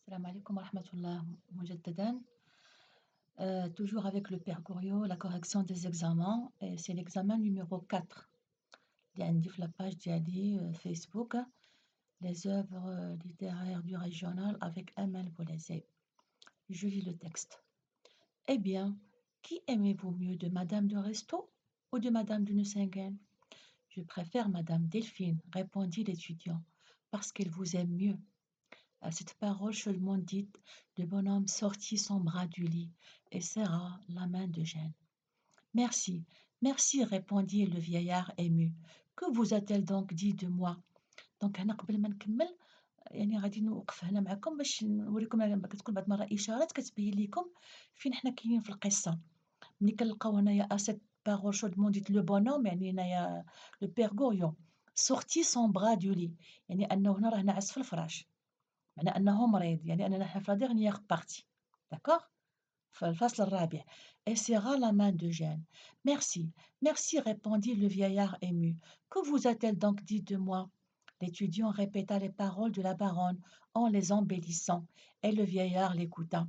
Salam alaikum wa rahmatullah mujaddadan. Toujours avec le père Goriot, la correction des examens, et c'est l'examen numéro 4. Il y a la page d'Yadi Facebook, les œuvres littéraires du régional avec Amel Boulezé. Je lis le texte. Eh bien, qui aimez-vous mieux, de Madame de Resto ou de Madame de Nucingen? Je préfère Madame Delphine, répondit l'étudiant, parce qu'elle vous aime mieux. À cette parole chaudement dite, le bonhomme sortit son bras du lit et serra la main d'Eugène. Merci, merci, répondit le vieillard ému. Que vous a-t-elle donc dit de moi? دونك هنا قبل ما نكمل يعني غادي نوقف هنا معكم باش نوريكم كتكون بعض المرات إشارات كتبين لكم فين حنا كاينين في القصة. ملي كنلقاو هنايا à cette parole chaudement dite le bonhomme يعني هنايا le père Goriot sortit son bras du lit يعني أنه هنا راه ناعس في الفراش. معناه أنه مريض، يعني أننا نحن في la dernière partie. D'accord؟ في الفصل الرابع. Elle serra la main d'Eugène. Merci, merci, répondit le vieillard ému. Que vous a-t-elle donc dit de moi? L'étudiant répéta les paroles de la baronne en les embellissant, et le vieillard l'écouta.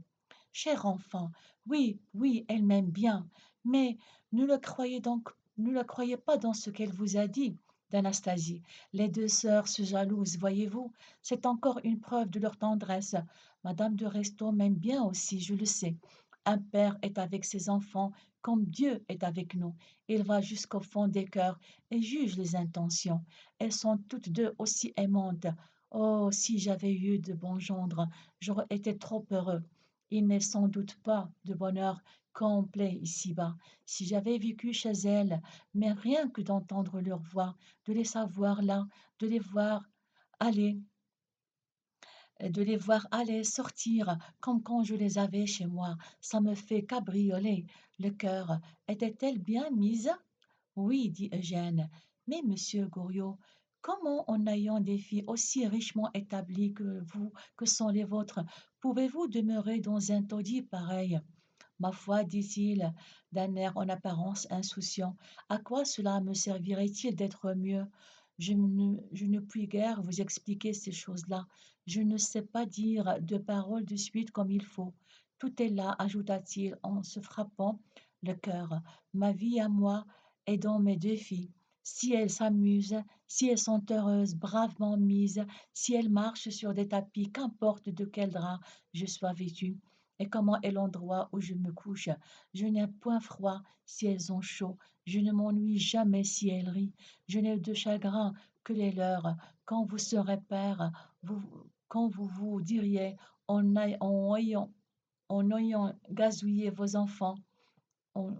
Cher enfant, oui, oui, elle m'aime bien, mais ne le croyez donc, ne le croyez pas dans ce qu'elle vous a dit d'Anastasie. Les deux sœurs se jalousent, voyez-vous, c'est encore une preuve de leur tendresse. Madame de Restaud m'aime bien aussi, je le sais. Un père est avec ses enfants comme Dieu est avec nous. Il va jusqu'au fond des cœurs et juge les intentions. Elles sont toutes deux aussi aimantes. Oh, si j'avais eu de bons gendres, j'aurais été trop heureux. Il n'est sans doute pas de bonheur complet ici-bas. Si j'avais vécu chez elles, mais rien que d'entendre leur voix, de les savoir là, de les voir aller, de les voir aller, sortir, comme quand je les avais chez moi, ça me fait cabrioler le cœur. Était-elle bien mise? Oui, dit Eugène. Mais monsieur Goriot, comment en ayant des filles aussi richement établies que vous, que sont les vôtres, pouvez-vous demeurer dans un taudis pareil? Ma foi, dit-il, d'un air en apparence insouciant, à quoi cela me servirait-il d'être mieux? Je ne puis guère vous expliquer ces choses-là. Je ne sais pas dire deux paroles de suite comme il faut. Tout est là, ajouta-t-il en se frappant le cœur. Ma vie à moi est dans mes deux filles. Si elles s'amusent, si elles sont heureuses, bravement mises, si elles marchent sur des tapis, qu'importe de quel drap je sois vêtue et comment est l'endroit où je me couche. Je n'ai point froid si elles ont chaud, je ne m'ennuie jamais si elles rient, je n'ai de chagrin que les leurs. Quand vous serez père, quand vous vous diriez en ayant gazouillé vos enfants, on-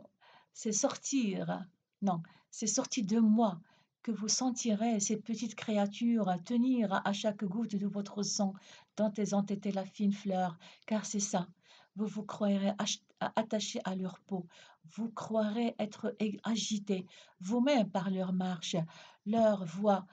c'est sortir, non, c'est sorti de moi que vous sentirez ces petites créatures tenir à chaque goutte de votre sang dont elles ont été la fine fleur, car c'est ça. Vous vous croirez attaché à leur peau, vous croirez être agité vous-même par leur marche, leur voix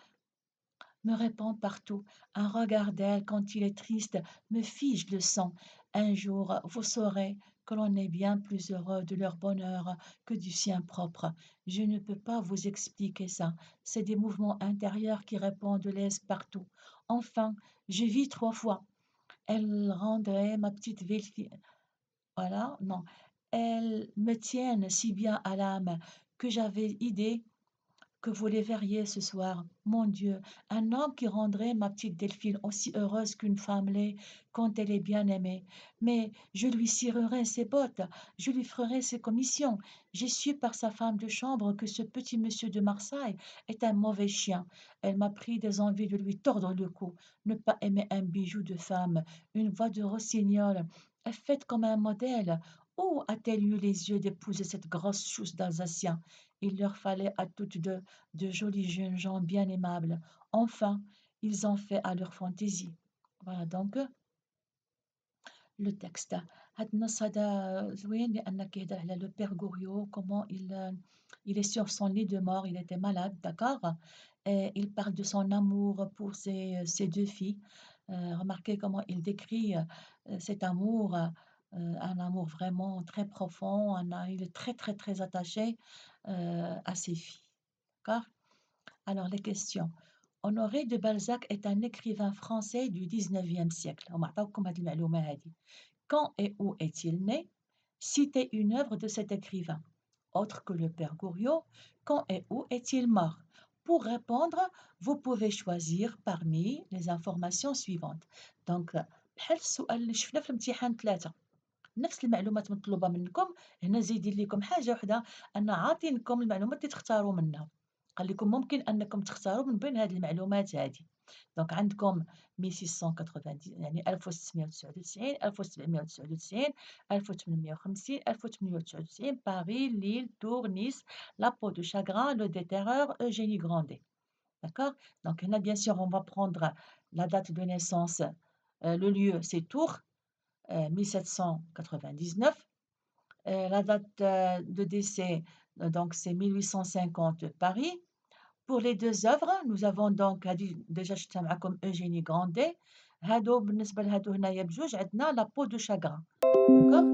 me répand partout. Un regard d'elle, quand il est triste, me fige le sang. Un jour, vous saurez que l'on est bien plus heureux de leur bonheur que du sien propre. Je ne peux pas vous expliquer ça. C'est des mouvements intérieurs qui répandent l'aise partout. Enfin, je vis 3 fois. Elle rendrait ma petite ville. Voilà, non. Elles me tiennent si bien à l'âme que j'avais idée que vous les verriez ce soir. Mon Dieu, un homme qui rendrait ma petite Delphine aussi heureuse qu'une femme l'est quand elle est bien aimée. Mais je lui cirerai ses bottes, je lui ferai ses commissions. J'ai su par sa femme de chambre que ce petit monsieur de Marseille est un mauvais chien. Elle m'a pris des envies de lui tordre le cou. Ne pas aimer un bijou de femme, une voix de rossignol, est faite comme un modèle. Où a-t-elle eu les yeux d'épouser cette grosse chousse d'Alsacien? Il leur fallait à toutes deux de jolis jeunes gens bien aimables. Enfin, ils ont fait à leur fantaisie. Voilà donc le texte. هاد النص هذا زوين لأن كيهضر على le père Goriot, comment il est sur son lit de mort, il était malade, d'accord? Et il parle de son amour pour ses 2 filles. Remarquez comment il décrit, cet amour, un amour vraiment très profond, il est très, très, très attaché, à ses filles, d'accord? Alors les questions. Honoré de Balzac est un écrivain français du 19e siècle. Quand et où est-il né? Citez une œuvre de cet écrivain. Autre que le Père Goriot, quand et où est-il mort? Pour répondre, vous pouvez choisir parmi les informations suivantes. Donc, بحال السؤال اللي شفنا في الامتحان 3. نفس المعلومات مطلوبة منكم. هنا زايدين لكم حاجة وحدة، أن عاطينكم المعلومات اللي تختاروا منها. قال لكم ممكن أنكم تختاروا من بين هذه المعلومات هذه. دونك عندكم 1690 يعني 1699 1799 1850 1899 Paris, Lille, Tours, Nice, La peau de chagrin, Le déterreur, Eugénie Grandet. D'accord? Donc là, bien sûr, on va prendre la date de naissance. Le lieu, c'est Tours, 1799. La date de décès, donc c'est 1850 Paris. Pour les deux œuvres, nous avons donc déjà شفتها معكم Eugénie Grandet. هادو بالنسبة لهادو هنايا بجوج عندنا La peau de chagrin. D'accord?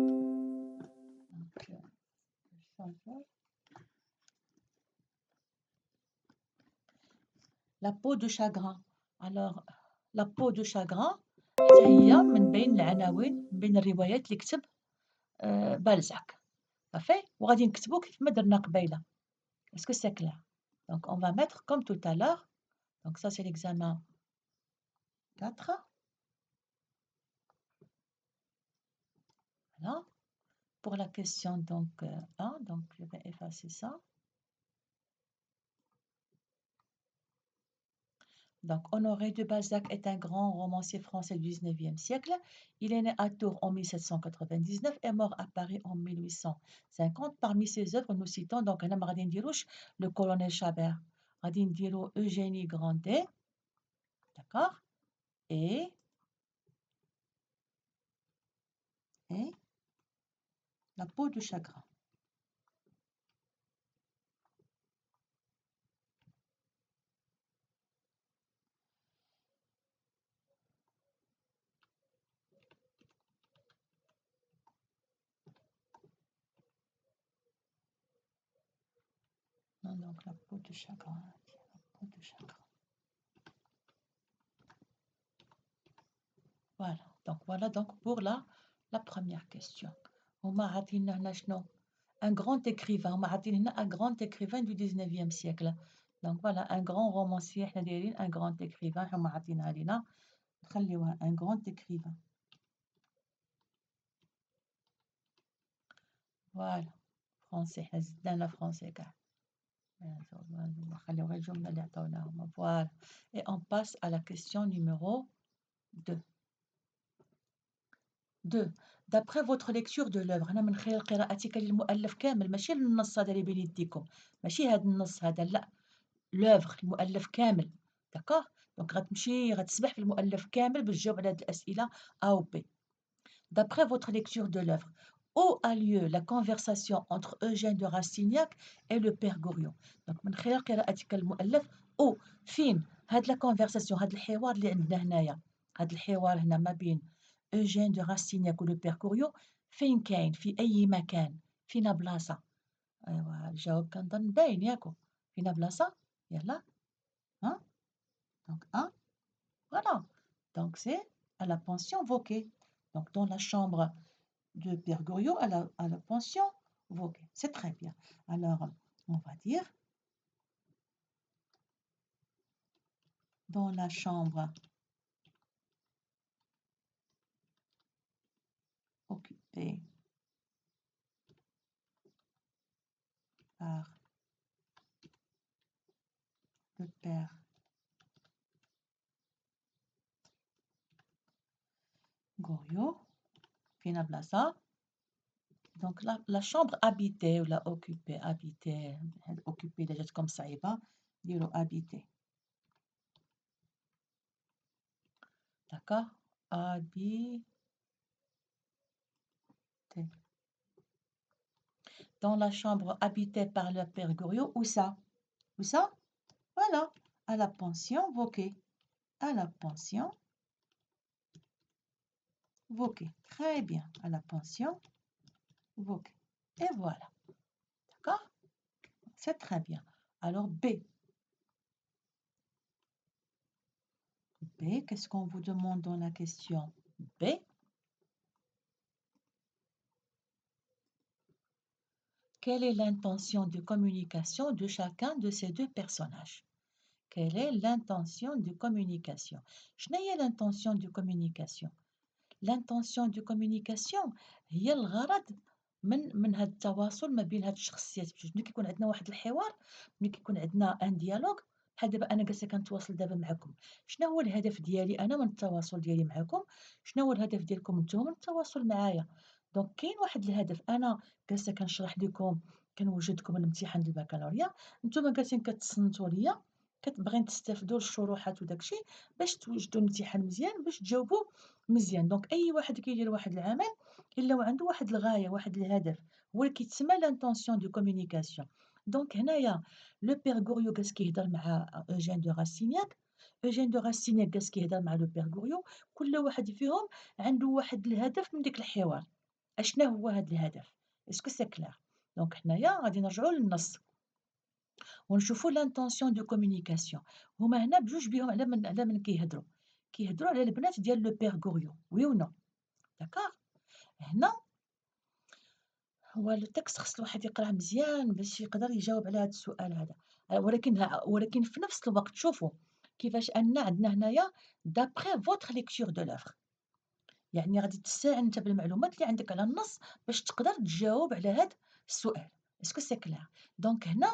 La peau de chagrin. Alors, La peau de chagrin حتى هي من بين العناوين من بين الروايات اللي كتب بالزاك. صافي وغادي نكتبو كيف ما درنا قبيله. Est-ce que c'est clair? Donc, on va mettre comme tout à l'heure. Donc, ça, c'est l'examen 4. Voilà. Pour la question donc 1, donc je vais effacer ça. Donc, Honoré de Balzac est un grand romancier français du 19e siècle. Il est né à Tours en 1799 et mort à Paris en 1850. Parmi ses œuvres, nous citons donc le colonel Chabert, Eugénie Grandet, d'accord, et La peau de chagrin. Non, donc La peau de chagrin. La peau de chagrin. Voilà donc pour la première question. Un grand écrivain. Un grand écrivain du 19e siècle. Donc voilà, un grand romancier, un grand écrivain. Un grand écrivain. Voilà. Français. La français. Voilà. Et on passe à la question numéro 2. 2. D'après votre lecture de l'œuvre، أنا من خلال قراءتك للمؤلف كامل، ماشي النص هذا اللي بين يديكم، ماشي هذا النص هذا، لا، l'œuvre المؤلف كامل، d'accord؟ دونك غتسبح في المؤلف كامل باش تجاوب على هاد الأسئلة A ou B. D'après votre lecture de l'œuvre، où a lieu la conversation entre Eugène de Rastignac et le père Goriot؟ دونك من خلال قراءتك للمؤلف، où فين هاد لا كونفرساسيون، هاد الحوار اللي عندنا هنايا، هاد الحوار هنا ما بين Eugène de Rastignac و le père Goriot فين كاين؟ في أي مكان؟ فينا بلاصة؟ أيوا الجواب كنظن باين ياكو، فينا بلاصة؟ يلا ها؟ Donc 1, voilà. Donc c'est à la pension Vauquer. Donc dans la chambre de Père Goriot à la pension Vauquer. C'est très bien. Alors on va dire dans la chambre occupée par le Père Goriot, fina blasa. Donc la chambre habitée ou la occupée, habitée, occupée déjà comme ça y va, dire habitée. D'accord? Habitée. Dans la chambre habitée par le père Goriot, où ça? Où ça? Voilà, à la pension Vauquer. À la pension Vauquer. Très bien, à la pension Vauquer. Et voilà. D'accord? C'est très bien. Alors B. B, qu'est-ce qu'on vous demande dans la question B? Quelle est l'intention de communication de chacun de ces deux personnages? Quelle est l'intention de communication? شنو هي l'intention de communication؟ l'intention de communication هي الغرض من هذا التواصل ما بين هاد الشخصيات باش ملي كيكون عندنا واحد الحوار، ملي كيكون عندنا ان ديالوغ. بحال دابا انا جالسه كنتواصل دابا معكم، شنو هو الهدف ديالي انا من التواصل ديالي معكم؟ شنو هو الهدف ديالكم نتوما من التواصل معايا؟ دونك كاين واحد الهدف، انا جالسه كنشرح لكم، كنوجدكم الامتحان ديال البكالوريا، نتوما جالسين كتصنتوا ليا، كتبغين تستافدوا الشروحات وداك الشيء باش توجدوا الامتحان مزيان باش تجاوبوا مزيان. دونك أي واحد كيدير واحد العمل إلا وعنده واحد الغاية، واحد الهدف، هو اللي كيتسمى l'intention de communication. دونك هنايا لو بير غوريو جالس كيهضر مع أوجين دو راسينياك، أوجين دو راسينياك جالس كيهضر مع لو بير غوريو، كل واحد فيهم عنده واحد الهدف من ديك الحوار. أشنا هو هاد الهدف؟ اسكو سي كلير؟ دونك حنايا غادي نرجعو للنص ونشوفوا l'intention de communication. هما هنا بجوج بيهم على من كيهضروا على البنات ديال لو بير غوريو، وي و نو؟ داكوغ. هنا هو لو تكست خص الواحد يقراه مزيان باش يقدر يجاوب على هذا السؤال هذا. ولكن في نفس الوقت شوفوا كيفاش أن عندنا هنايا d'après votre lecture de l'œuvre، يعني غادي تستعن أنت بالمعلومات اللي عندك على النص باش تقدر تجاوب على هذا السؤال. اسكو سي كلير؟ دونك هنا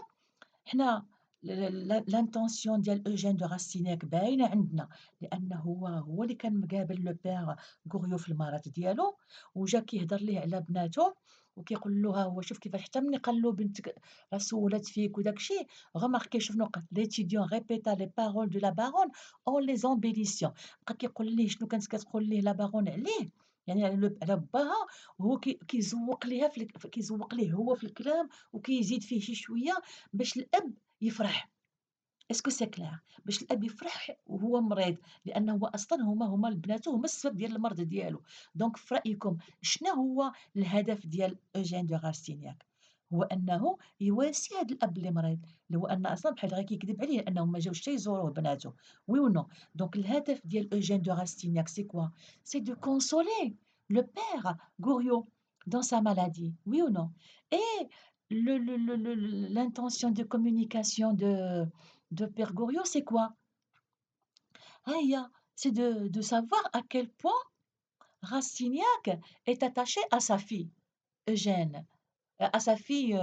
حنا l'intention ديال أوجين دو راسينيك باينة عندنا، لأنه هو اللي كان مقابل لو بير غوريو في المرض ديالو، وجا كيهضر ليه على بناتو وكيقول له ها هو شوف كيفاش حتى ملي قال له بنتك راه سولات فيك وداك الشيء، غماركي شوف شنو قال l'étudiant répéta les paroles de la baronne en les embellissant. بقى كيقول ليه شنو كانت كتقول ليه لا باغون عليه، يعني على باها، وهو كيزوق ليها كيزوق ليه هو في الكلام وكيزيد فيه شي شوية باش الأب يفرح. اسكو سي كلير؟ باش الأب يفرح وهو مريض، لأنه هو أصلًا هما البناتو هما السبب ديال المرض ديالو. دونك في رأيكم شنو هو الهدف ديال أوجين دو غارسينياك؟ هو أنه يواسي هاد الأب اللي مريض، اللي هو أن أصلًا بحال غير كيكذب عليه لأنهم ما جاوش حتى يزوروه بناتو، oui ou non؟ دونك الهدف ديال أوجين دو غارسينياك سي كوا؟ سي دو consoler le père Goriot dans sa maladie، oui ou non؟ et l'intention de communication de Père Goriot, c'est quoi? C'est de savoir à quel point Rastignac est attaché à sa fille, Eugène, à sa fille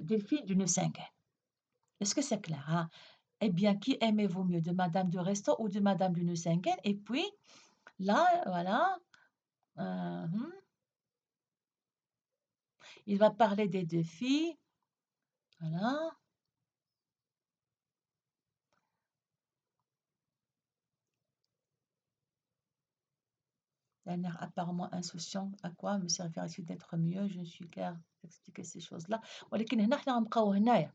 Delphine du Nucingen. Est-ce que c'est clair, hein? Eh bien, qui aimez-vous mieux, de Madame de Restaud ou de Madame du Nucingen? Et puis, là, voilà, il va parler des deux filles, voilà. D'un air apparemment insouciant. À quoi me servira-t-il d'être mieux? Je ne suis guère d'expliquer ces choses-là. ولكن هنا حنا غنبقاو هنايا.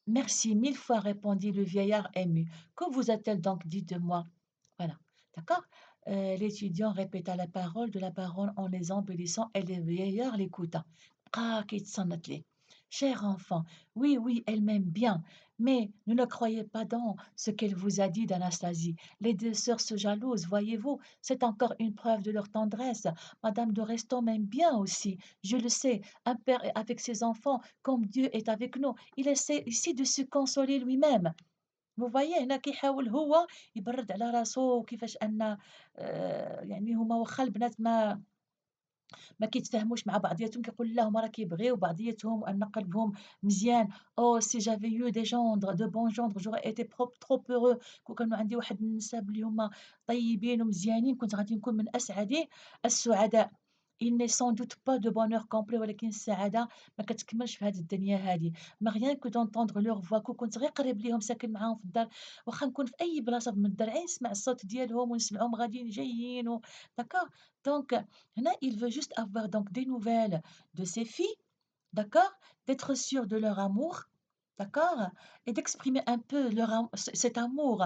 Merci mille fois, répondit le vieillard ému. Que vous a-t-elle donc dit de moi? Voilà, d'accord? L'étudiant répéta la parole de la baronne en les embellissant et le vieillard l'écouta. Ah, كيتصنت ليه. Cher enfant, oui, oui, elle m'aime bien, mais ne le croyez pas dans ce qu'elle vous a dit d'Anastasie. Les deux sœurs se jalousent, voyez-vous, c'est encore une preuve de leur tendresse. Madame de Reston m'aime bien aussi, je le sais. Un père est avec ses enfants comme Dieu est avec nous. Il essaie ici de se consoler lui-même. Vous voyez هنا كيحاول هو يبرد على راسو وكيفاش أن يعني هما واخا البنات ما كيتفاهموش مع بعضياتهم، كيقول لا هما راه كيبغيو بعضياتهم وأن قلبهم مزيان. Oh si j'avais eu des gendres de bons gendres j'aurais été trop heureux. كون كانوا عندي واحد النساب اللي هما طيبين ومزيانين كنت غادي نكون من أسعد السعداء. Il n'est sans doute pas de bonheur complet ولكن السعادة ما كتكملش في هاد الدنيا هادي. ما rien que d'entendre leur voix كون كنت غير قريب ليهم ساكن معاهم في الدار، واخا نكون في أي بلاصة من الدار غير نسمع الصوت ديالهم ونسمعهم غاديين جايين d'accord. Donc هنا il veut juste avoir donc des nouvelles de ses filles, d'accord, d'être sûr de leur amour, d'accord, et d'exprimer un peu cet amour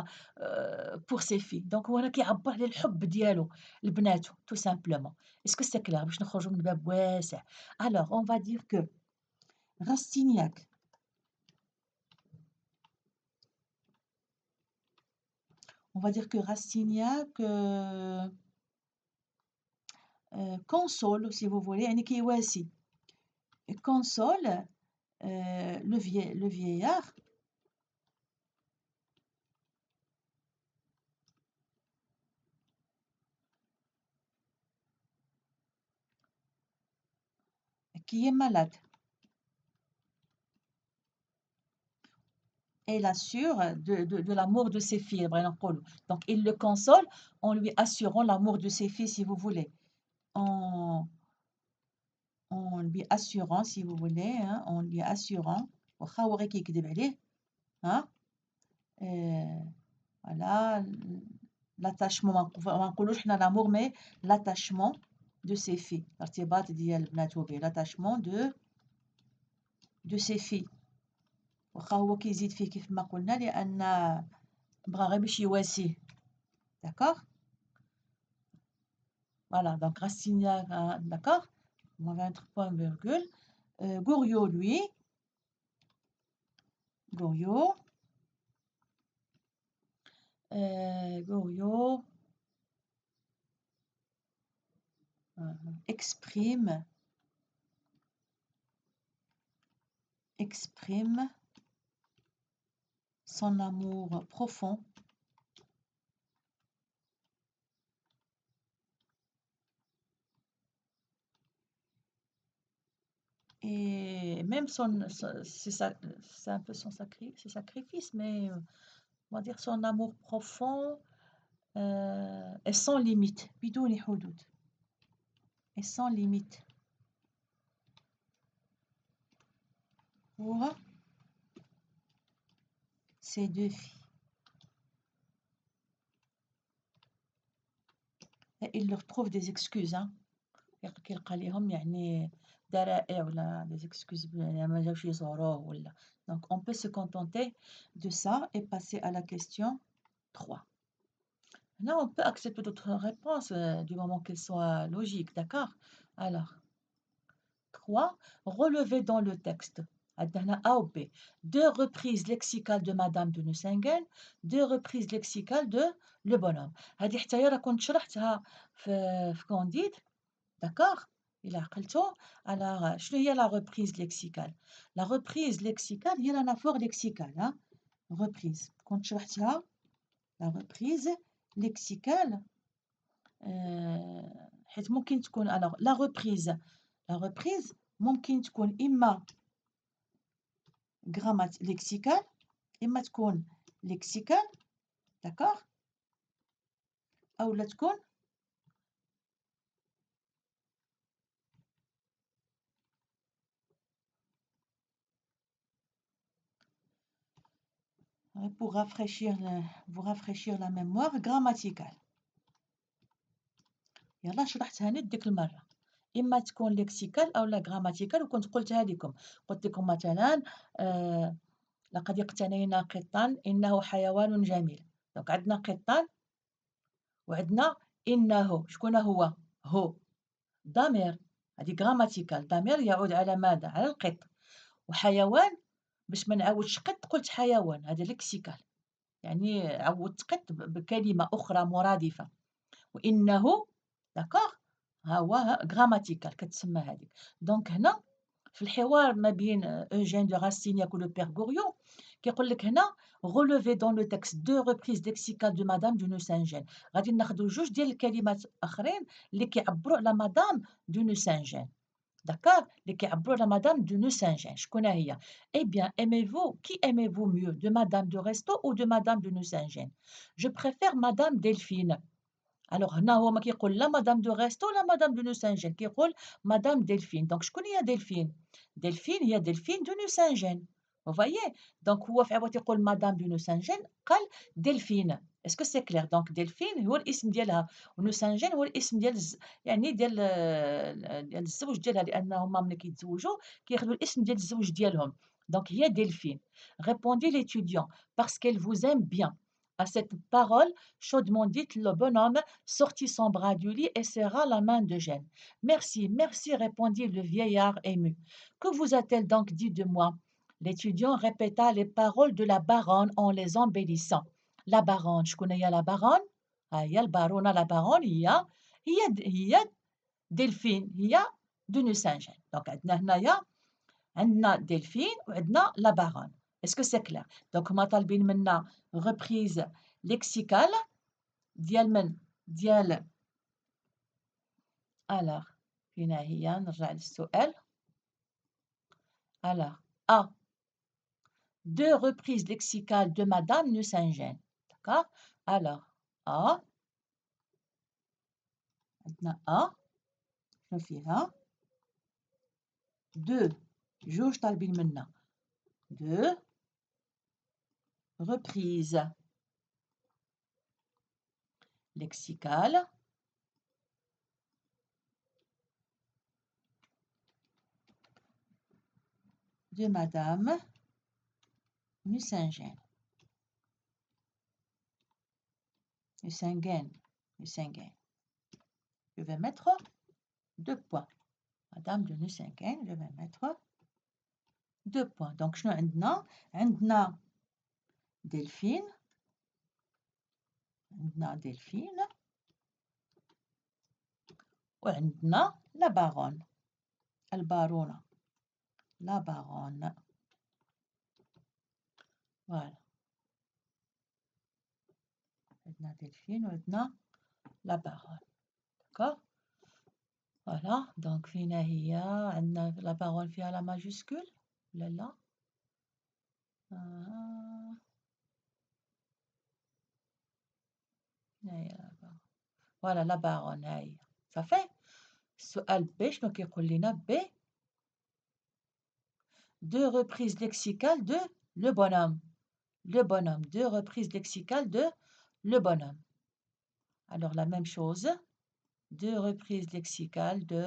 pour ses filles. Donc هو هنا كيعبّر على الحب ديالو لبناتو tout simplement. Est-ce que c'est clair؟ باش نخرجوا من باب واسع. Alors on va dire que On va dire que Rastignac console si vous voulez يعني كيواسي. Console le vieillard qui est malade et l'assure de l'amour de ses filles. Donc il le console en lui assurant l'amour de ses filles si vous voulez. En lui assurant si vous voulez, hein, en lui assurant واخا هو غير كيكذب عليه hein, voilà l'attachement ما نقولوش حنا l'amour mais l'attachement de ses filles. الارتباط ديال البنات به l'attachement de ses filles. واخا هو كيزيد فيه كيف ما قلنا لأن بغا غير باش يواسيه. D'accord? Voilà, donc Rastignac, d'accord? On va mettre point virgule. Goriot, lui, Goriot, Goriot exprime son amour profond et même c'est un peu son sacrifice, mais on va dire son amour profond est sans limite, بدون حدود, est sans limite pour ces deux filles. Et il leur trouve des excuses, hein. كيلقى ليهم يعني درائع ولا des excuses ما جاوش يزوروه ولا. Donc on peut se contenter de ça et passer à la question 3. Là on peut accepter d'autres réponses du moment qu'elles soient logiques, d'accord? Alors 3, relever dans le texte عندنا A ou B 2 reprises lexicales de Madame de Nucingen, 2 reprises lexicales de Le Bonhomme. هذه حتى هي راه كنت شرحتها في Candide. D'accord? إلا عقلتوا. Alors شنو هي la reprise lexicale? La reprise lexicale هي l'anaphore lexicale, hein? Reprise كنت شرحتها. La reprise lexicale حيت ممكن تكون alors la reprise ممكن تكون إما lexical إما تكون lexical, d'accord? أولا تكون pour vous rafraîchir la mémoire grammaticale. يلا شرحتها نيت ديك المرة. إما تكون ليكسيكال أو لا غراماتيكال وكنت قلتها لكم. قلت لكم مثلا لقد اقتنينا قطا إنه حيوان جميل. دونك عندنا قطان وعندنا إنه. شكون هو؟ هو ضمير. هذه غراماتيكال. ضمير يعود على ماذا؟ على القط. وحيوان باش ما نعاودش قط قلت حيوان. هذا ليكسيكال. يعني عودت قط بكلمة أخرى مرادفة. وإنه داكوغ ها هو غراماتيكال كتسمى هذيك. دونك هنا في الحوار ما بين Eugène de Rastignac و لو بير غوريو كيقول لك هنا relever dans le texte 2 reprises lexicales de Madame de Nucingen. غادي ناخذوا جوج ديال الكلمات اخرين اللي كيعبروا على مدام دو نوسانجين. D'accord? اللي كيعبروا على مدام دو نوسانجين. شكون هي؟ Eh bien, aimez-vous, qui aimez-vous mieux, de Madame de Restaud ou de Madame de Nucingen? Je préfère Madame Delphine. Alors هنا هو ما كيقول لا مدام دو ريستو لا مدام دو نوسانجين، كيقول مدام دلفين. دونك شكون هي دلفين؟ دلفين هي دلفين دو نوسانجين. vous voyez. دونك هو في عوض يقول مدام دو نوسانجين قال دلفين. اسكو سي كلير؟ دونك دلفين هو الاسم ديالها ونوسانجين هو الاسم ديال يعني ديال الزوج ديالها، لان هما ملي كيتزوجوا كياخذوا الاسم ديال الزوج ديالهم. دونك هي دلفين. Répondit l'étudiant parce qu'elle vous aime bien. À cette parole chaudement dite, le bonhomme sortit son bras du lit et serra la main d'Eugène. Merci, merci, répondit le vieillard ému. Que vous a-t-elle donc dit de moi? L'étudiant répéta les paroles de la baronne en les embellissant. لا baronne شكون هي لا baronne؟ ها هي البارونة لا baronne هي دلفين هي de Nucingen دونك عندنا دلفين وعندنا لا baronne. Est-ce que c'est clair؟ دونك هما طالبين منا reprise lexicale ديال alors فين هي نرجع للسؤال. alors A deux reprises lexicales de madame Nucingen. d'accord alors A عندنا A شنو فيها deux جوج طالبين منا deux reprises lexicales de madame Nucingen. Nucingen. Je vais mettre 2 points. Madame de Nucingen, je vais mettre 2 points. Donc, شنو عندنا Delphine. وعندنا la baronne. البارونة. La baronne. Voilà. عندنا Delphine وعندنا la baronne. D'accord? Voilà. Donc, فين هي عندنا la baronne فيها la majuscule ولا لا؟ Voilà la baronne هاي. Ça fait السؤال B شنو كيقول لنا B deux reprises lexicales de le bonhomme. Deux reprises lexicales de le bonhomme. Alors la même chose, deux reprises lexicales de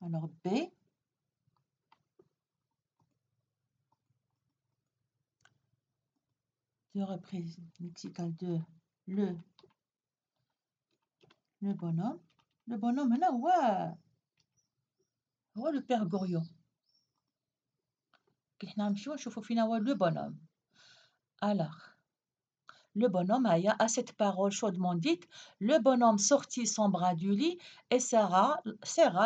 alors B deux reprises lexicales de le bonhomme. Le bonhomme هنا هو le père Goriot. كي حنا نمشيو نشوفو فين هو le bonhomme. Alors le bonhomme a cette parole chaudement dite. Le bonhomme sortit son bras du lit et serra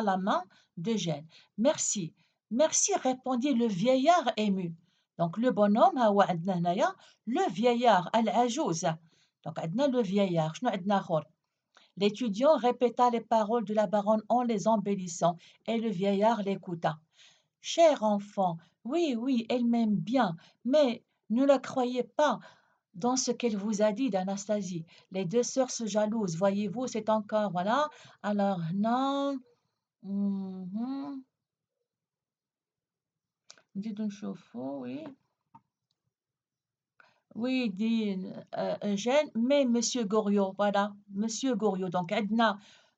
la main d'Eugène. Merci, merci, répondit le vieillard ému. Donc le bonhomme هو عندنا هنايا le vieillard العجوز. Donc عندنا le vieillard. شنو عندنا آخر؟ L'étudiant répéta les paroles de la baronne en les embellissant et le vieillard l'écouta. Cher enfant, oui, oui, elle m'aime bien, mais ne la croyez pas dans ce qu'elle vous a dit d'Anastasie. Les deux sœurs se jalousent, voyez-vous, c'est encore, voilà. Alors, non. Dites une chauffe-eau, oui. Oui, dit Eugène, mais Monsieur Goriot, voilà, Monsieur Goriot. Donc,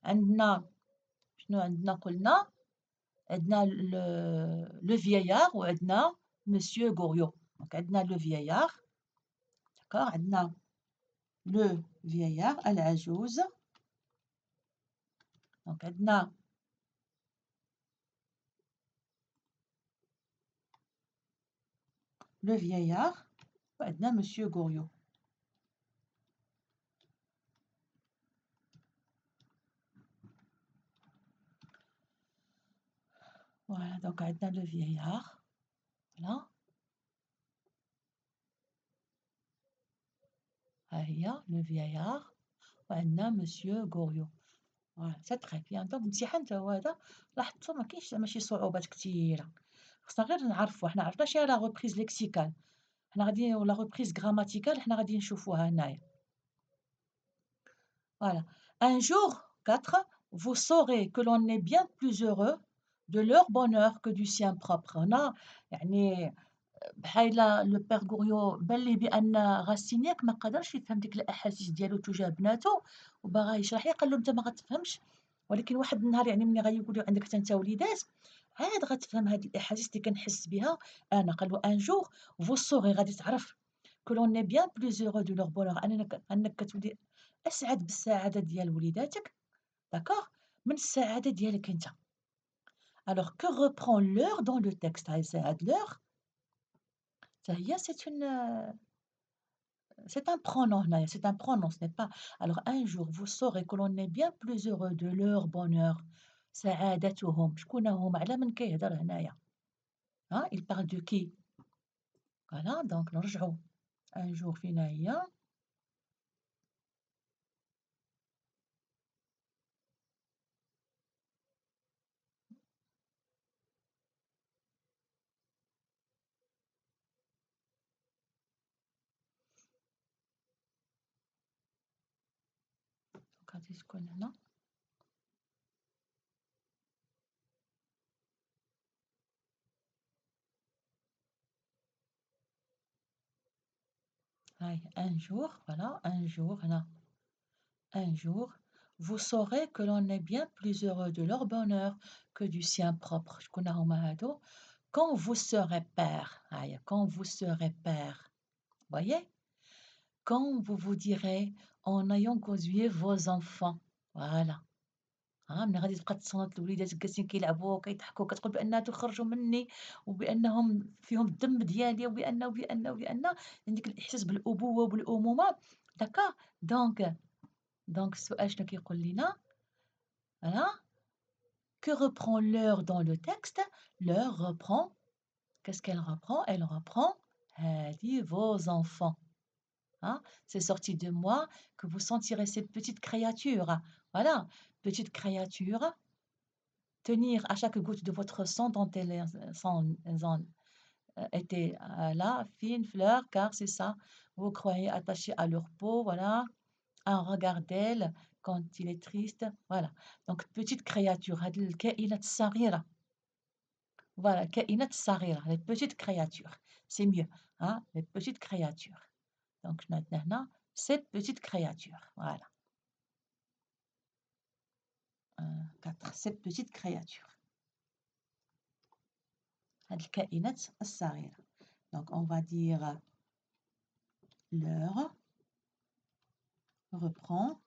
عندنا شنو عندنا قلنا عندنا le vieillard وعندنا Monsieur Goriot. Donc, عندنا le vieillard, d'accord, عندنا le vieillard العجوز. Donc, عندنا le vieillard وعندنا Monsieur Goriot. Voilà, donc عندنا le vieillard. Voilà. ها هي le vieillard وعندنا Monsieur Goriot. Voilà, c'est très bien. donc الامتحان تا هو هذا لاحظتوا ما كاينش ماشي صعوبات كثيره. خصنا غير نعرفوا حنا عرفنا شنو هي لا reprise lexicale. حنا غادي ولا reprise grammaticale حنا غادي نشوفوها هنايا. Voilà. Un jour, 4, vous saurez que l'on est bien plus heureux de leur bonheur que du sien propre. هنا يعني بحال لو بير غوريو بان ليه بان غاسينياك ما قدرش يفهم ديك الاحاسيس ديالو تجاه بناتو وباغا يشرح ليه قال له انت ما غتفهمش ولكن واحد النهار يعني ملي غيقولوا عندك حتى انت وليدات عاد غتفهم هاد الاحاسيس اللي كنحس بها انا. قال له ان جور فو سوغي غادي تعرف كو لون اي بيان بلوز هورو دو لور بونور انك كتولي اسعد بالسعاده ديال وليداتك داكوغ من السعاده ديالك انت. Alors que reprend l'heure dans le texte? C'est l'heure, ça y est, c'est un pronom هنايا, c'est un pronom, ce n'est pas alors un jour vous saurez que l'on est bien plus heureux de leur bonheur, سعادتهم شكون هُم على من كيهضر هنايا؟ il parle de qui? Voilà donc نرجعوا un jour فينا هي غادي تكون هنا هاي un jour voilà un jour هنا un jour vous saurez que l'on est bien plus heureux de leur bonheur que du sien propre شكون هُما هادو؟ Quand vous serez père quand vous serez père, voyez? Quand vous vous direz en ayant conduit vos enfants, voilà. ملي غادي تبقى تصنت لوليداتك جالسين كيلعبوا وكيضحكوا كتقول بأن هادو خرجوا مني وبأنهم فيهم الدم ديالي وبأن عندك الإحساس بالأبوة وبالأمومة داكوغ دونك السؤال شنو كيقول لينا فوالا que reprend l'heure dans le texte l'heure reprend qu'est-ce qu'elle reprend elle reprend هادي vos enfants c'est sorti de moi que vous sentirez cette petite créature. Voilà, petite créature, tenir à chaque goutte de votre sang dont elles ont été là, fine fleur, car c'est ça, vous croyez attaché à leur peau, voilà, un regard d'elle quand il est triste, voilà. Donc, petite créature, هاد الكائنات الصغيرة. Voilà, كائنات صغيرة, les petites créatures, c'est mieux, les petites créatures. Donc, maintenant, cette petite créature, voilà. 4, cette petite créature. هاد الكائنات الصغيرة. Donc, on va dire l'heure reprend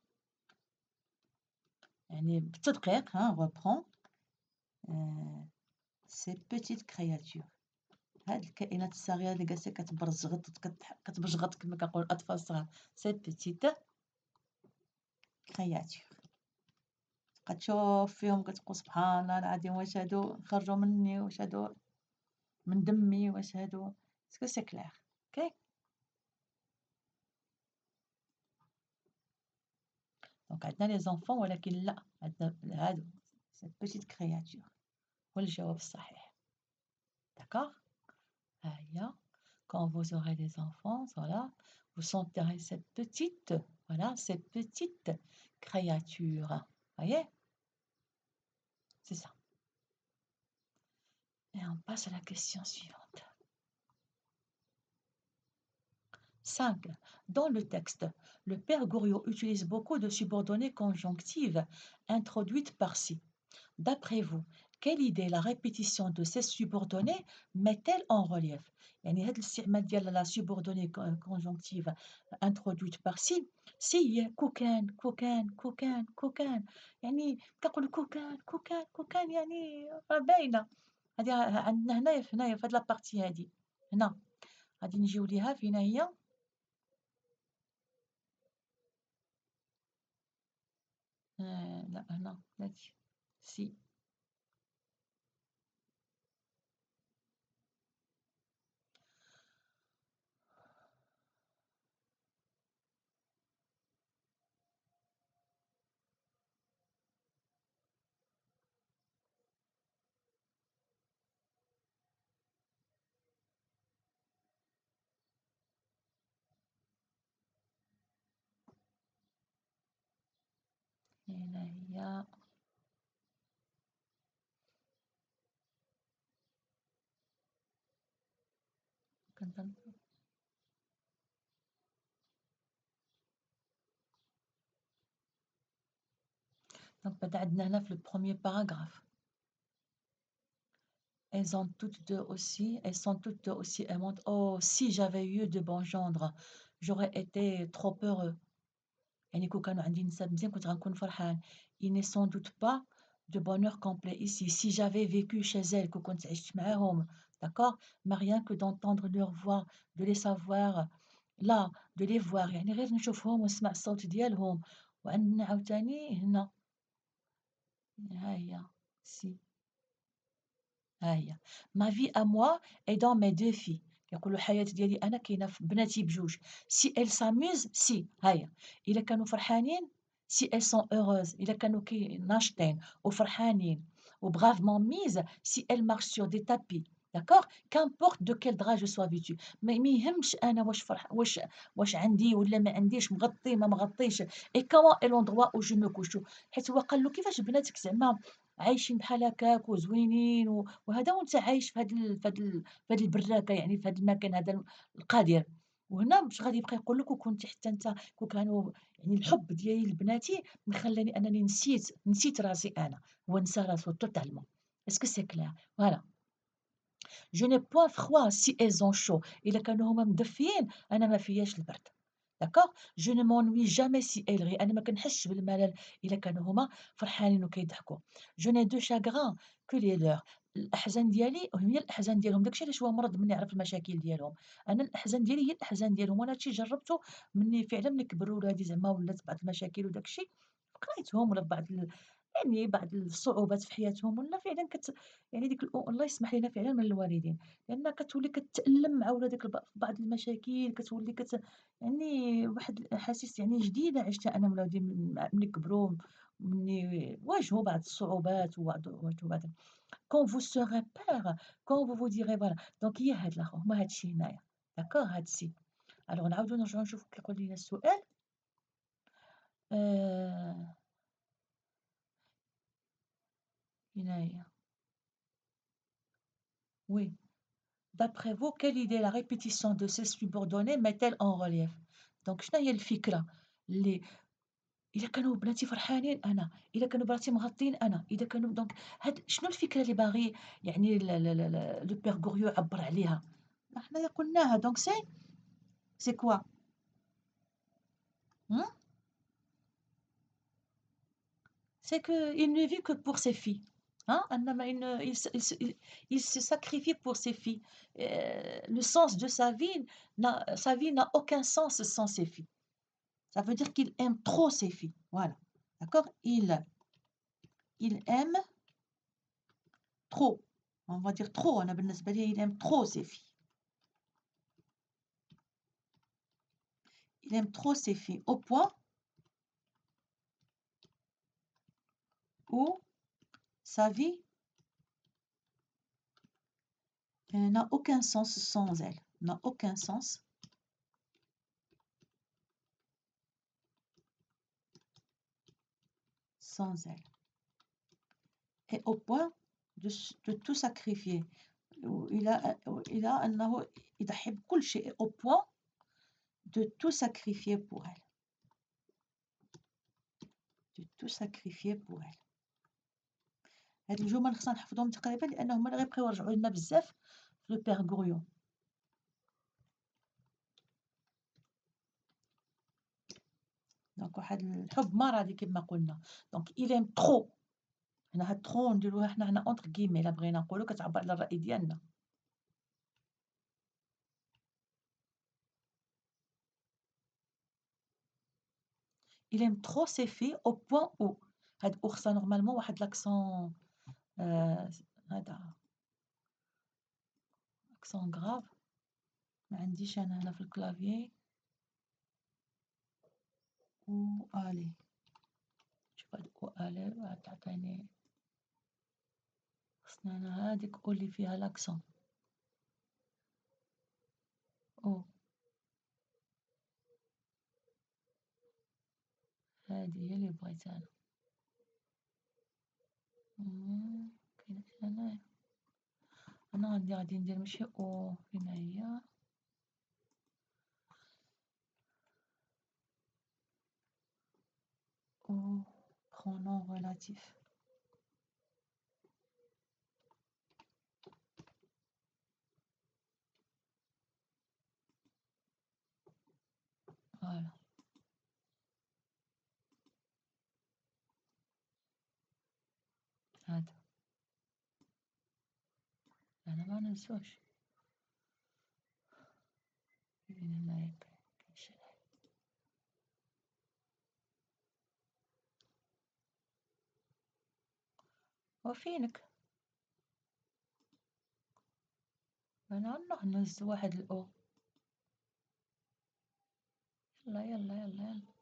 يعني بالتدقيق reprend ces petites créatures. هاد الكائنات الصغيرة اللي جالسة كتبرزغط كتبجغط كما كنقولوا الأطفال الصغار. Cette petite créature. تبقى تشوف فيهم كتقول سبحان الله العظيم واش هادو خرجوا مني واش هادو من دمي واش هادو اسكو سي كلير اوكي دونك عندنا لي زونفون ولكن لا عندنا هادو سيت بيتيت كرياتور هو الجواب الصحيح داكوغ ها هي quand vous aurez des enfants voilà vous sentirez cette petite voilà cette petite créature voyez c'est ça et on passe à la question suivante 5. Dans le texte, le père Goriot utilise beaucoup de subordonnées conjonctives introduites par-ci. D'après vous, quelle idée la répétition de ces subordonnées met-elle en relief يعني هذا الاستعمال ديال la subordonnée conjonctive introduite par-ci سي كوكان كوكان كوكان كوكان يعني كنقولوا كوكان كوكان كوكان يعني راه باينه هذه عندنا هنايا في هذه لابارتي هذه هنا غادي نجيو ليها فينا هي لأ هنا هذه سي هنا هي كنظن دونك بعدا عندنا هنا في البروميير باراغراف elles sont toutes deux aussi aimantes. Oh, si j'avais eu de bons gendres, j'aurais été trop heureux. يعني كون كانوا عندي نساب مزيان كنت غنكون فرحان. Il n'est sans doute pas de bonheur complet ici. Si j'avais vécu chez elles كنت عشت معاهم d'accord mais rien que d'entendre leur voix de les savoir là de les voir يعني غير نشوفهم ونسمع الصوت ديالهم وأن عاوتاني هنا ها هي سي ها هي ما في à moi est dans mes 2 filles يقولوا الحياة ديالي أنا كاينة في بناتي بجوج si elles s'amusent si ها هي إلا كانوا فرحانين si elles sont heureuses إلا كانوا ناشطين وفرحانين وbravement mises si elles marchent sur des tapis d'accord qu'importe de quel drap je sois vêtue ما يهمش أنا واش عندي ولا ما عنديش مغطي ما مغطيش et comment est l'endroit où je me couche حيت هو قال له كيفاش بناتك زعما عايشين بحال هكاك وزوينين وهذا وأنت عايش في هاد البراكة يعني في هاد المكان هذا القذر، وهنا باش غادي يبقى يقول لك وكنتِ حتى أنت كانوا يعني الحب ديالي لبناتي خلّاني أنني نسيت راسي أنا، هو نسى راسو totalement. Est-ce que c'est clair؟ Voilà. Je n'ai point froid si elles ont chaud إلا كانوا هُما مدفيين أنا ما فياش البرد. d'accord؟ Je ne m'ennuie jamais si elles rient أنا ما كنحسش بالملل إلا كانوا هُما فرحانين وكيضحكوا. Je n'ai de chagrin que les leurs. الأحزان ديالي هي الأحزان ديالهم، داك الشي علاش هو مرض ملي عرف المشاكل ديالهم. أنا الأحزان ديالي هي الأحزان ديالهم، وأنا هاد الشي جربته ملي كبروا ولادي زعما ولات بعض المشاكل وداك الشي، لقيتهم ولا يعني بعض الصعوبات في حياتهم ولا فعلًا يعني ديك الله يسمح لينا فعلًا من الوالدين، لأنها كتولي كتألم مع ولادك في بعض المشاكل، كتولي يعني واحد الأحاسيس يعني جديدة عِشتها أنا مع ولادي ملي كبروا، ملي واجهوا بعض الصعوبات واجهوا بعض quand vous serez père, quand vous vous direz voilà دونك هي هاد هُما هاد الشي هنايا داكوغ هاد السي. ألوغ نعاودو نرجعو نشوفو كيقول لينا السؤال آآ فين هي؟ oui. D'après vous, quelle idée la répétition de ces subordonnés met-elle en relief؟ دونك شناهي الفكرة اللي إذا كانوا بناتي فرحانين أنا، إذا كانوا بناتي مغطين أنا، إذا كانوا دونك شنو الفكرة اللي باغي يعني لو بير غوريو يعبّر عليها؟ حنايا قلناها دونك سي كوا؟ Mmh؟ C'est qu'il ne vit que pour ses filles. Hein? إنما il se sacrifie pour ses filles. Le sens de sa vie n'a aucun sens sans ses filles. Ça veut dire qu'il aime trop ses filles. Voilà. D'accord? Il aime trop. On va dire trop. أنا بالنسبة لي il aime trop ses filles. Il aime trop ses filles au point où sa vie n'a aucun sens sans elle. N'a aucun sens sans elle. Et au point de tout sacrifier. إلى أنه يضحي بكل شيء au point de tout sacrifier pour elle. De tout sacrifier pour elle. هاد الجمل خصنا نحفظوهم تقريبا لأن هما اللي غيبقاو يرجعوا لنا بزاف في لو بيغ غوريون. دونك واحد الحب مرضي كما قلنا. دونك il aime trop. هنا هاد trop نديروها حنا هنا entre guillemets إلا بغينا نقولوا كتعبر على الرأي ديالنا. Il aime trop ses filles au point où هاد ou خصها نورمالمون واحد l'accent هذا accent grave ما عنديش أنا هنا في الكلافيي où aller. شوف هاد où aller تعطيني خصني أنا هاديك où اللي فيها l'accent. où هادي هي اللي بغيت أنا. كاينة هنايا. أنا غادي ندير ماشي où فين هي. où pronom relatif. Voilà. هذا أنا ما ننسوش هنايا كاين شي وفينك أنا نروح نهز واحد الأو يلا يلا يلا يلا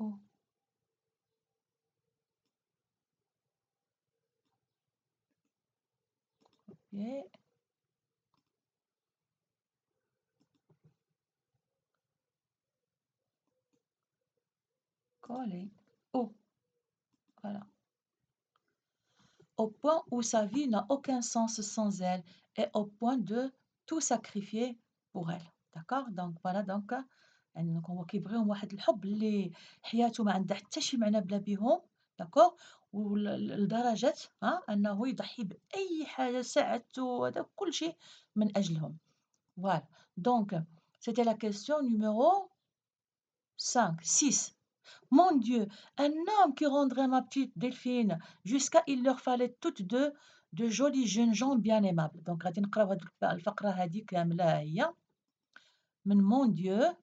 أو ياء coller أو voilà au point où sa vie n'a aucun sens sans elle et au point de tout sacrifier pour elle d'accord donc voilà donc يعني دونك هو كيبغيهم واحد الحب اللي حياته ما عندها حتى شي معنى بلا بيهم داكوغ لدرجة أنه يضحي بأي حاجة ساعدته هذا كلشي من أجلهم voilà donc c'était la question numéro 5 6 Mon Dieu, un homme qui rendrait ma petite Delphine jusqu'à il leur fallait toutes deux de jolis jeunes gens bien aimables. Donc غادي نقراو هاد الفقرة هادي كاملة ها هي من mon Dieu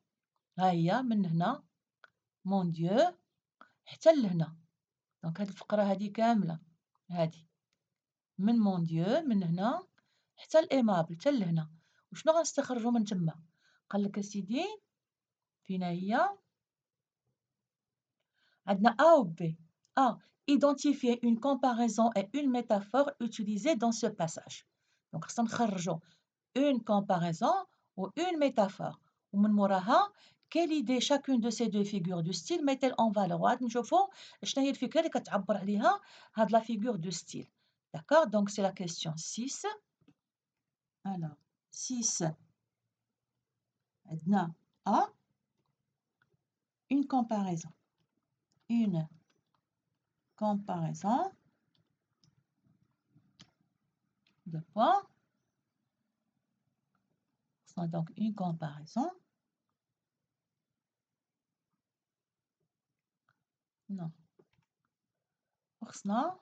ها هي من هنا mon Dieu حتى لهنا. دونك هاد الفقرة هادي كاملة هادي من mon Dieu من هنا حتى لإيمابل حتى لهنا. وشنو غنستخرجو من تما؟ قال لك أسيدي فينا هي عندنا A ou B. A. Identifier une comparaison et une métaphore utilisées dans ce passage. Donc, خصنا نخرجوا une comparaison ou une métaphore. ومن موراها quelle idée chacune de ces deux figures du style met-elle en valeur وغادي نشوفوا شنو هي الفكرة اللي كتعبر عليها هاد la figure de style. D'accord? Donc, c'est la question 6. Alors, 6 عندنا A. Une comparaison. Une comparaison. Deux points. Donc une comparaison. Non. خصنا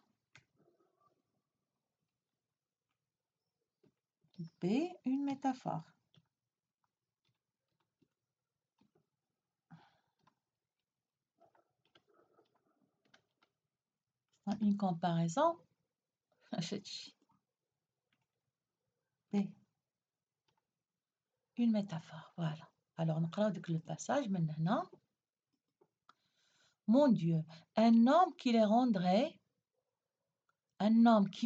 B, une métaphore. Une comparaison. B. Une métaphore. Voilà. Alors, نقراو ديك le passage من هنا. Mon Dieu, un homme qui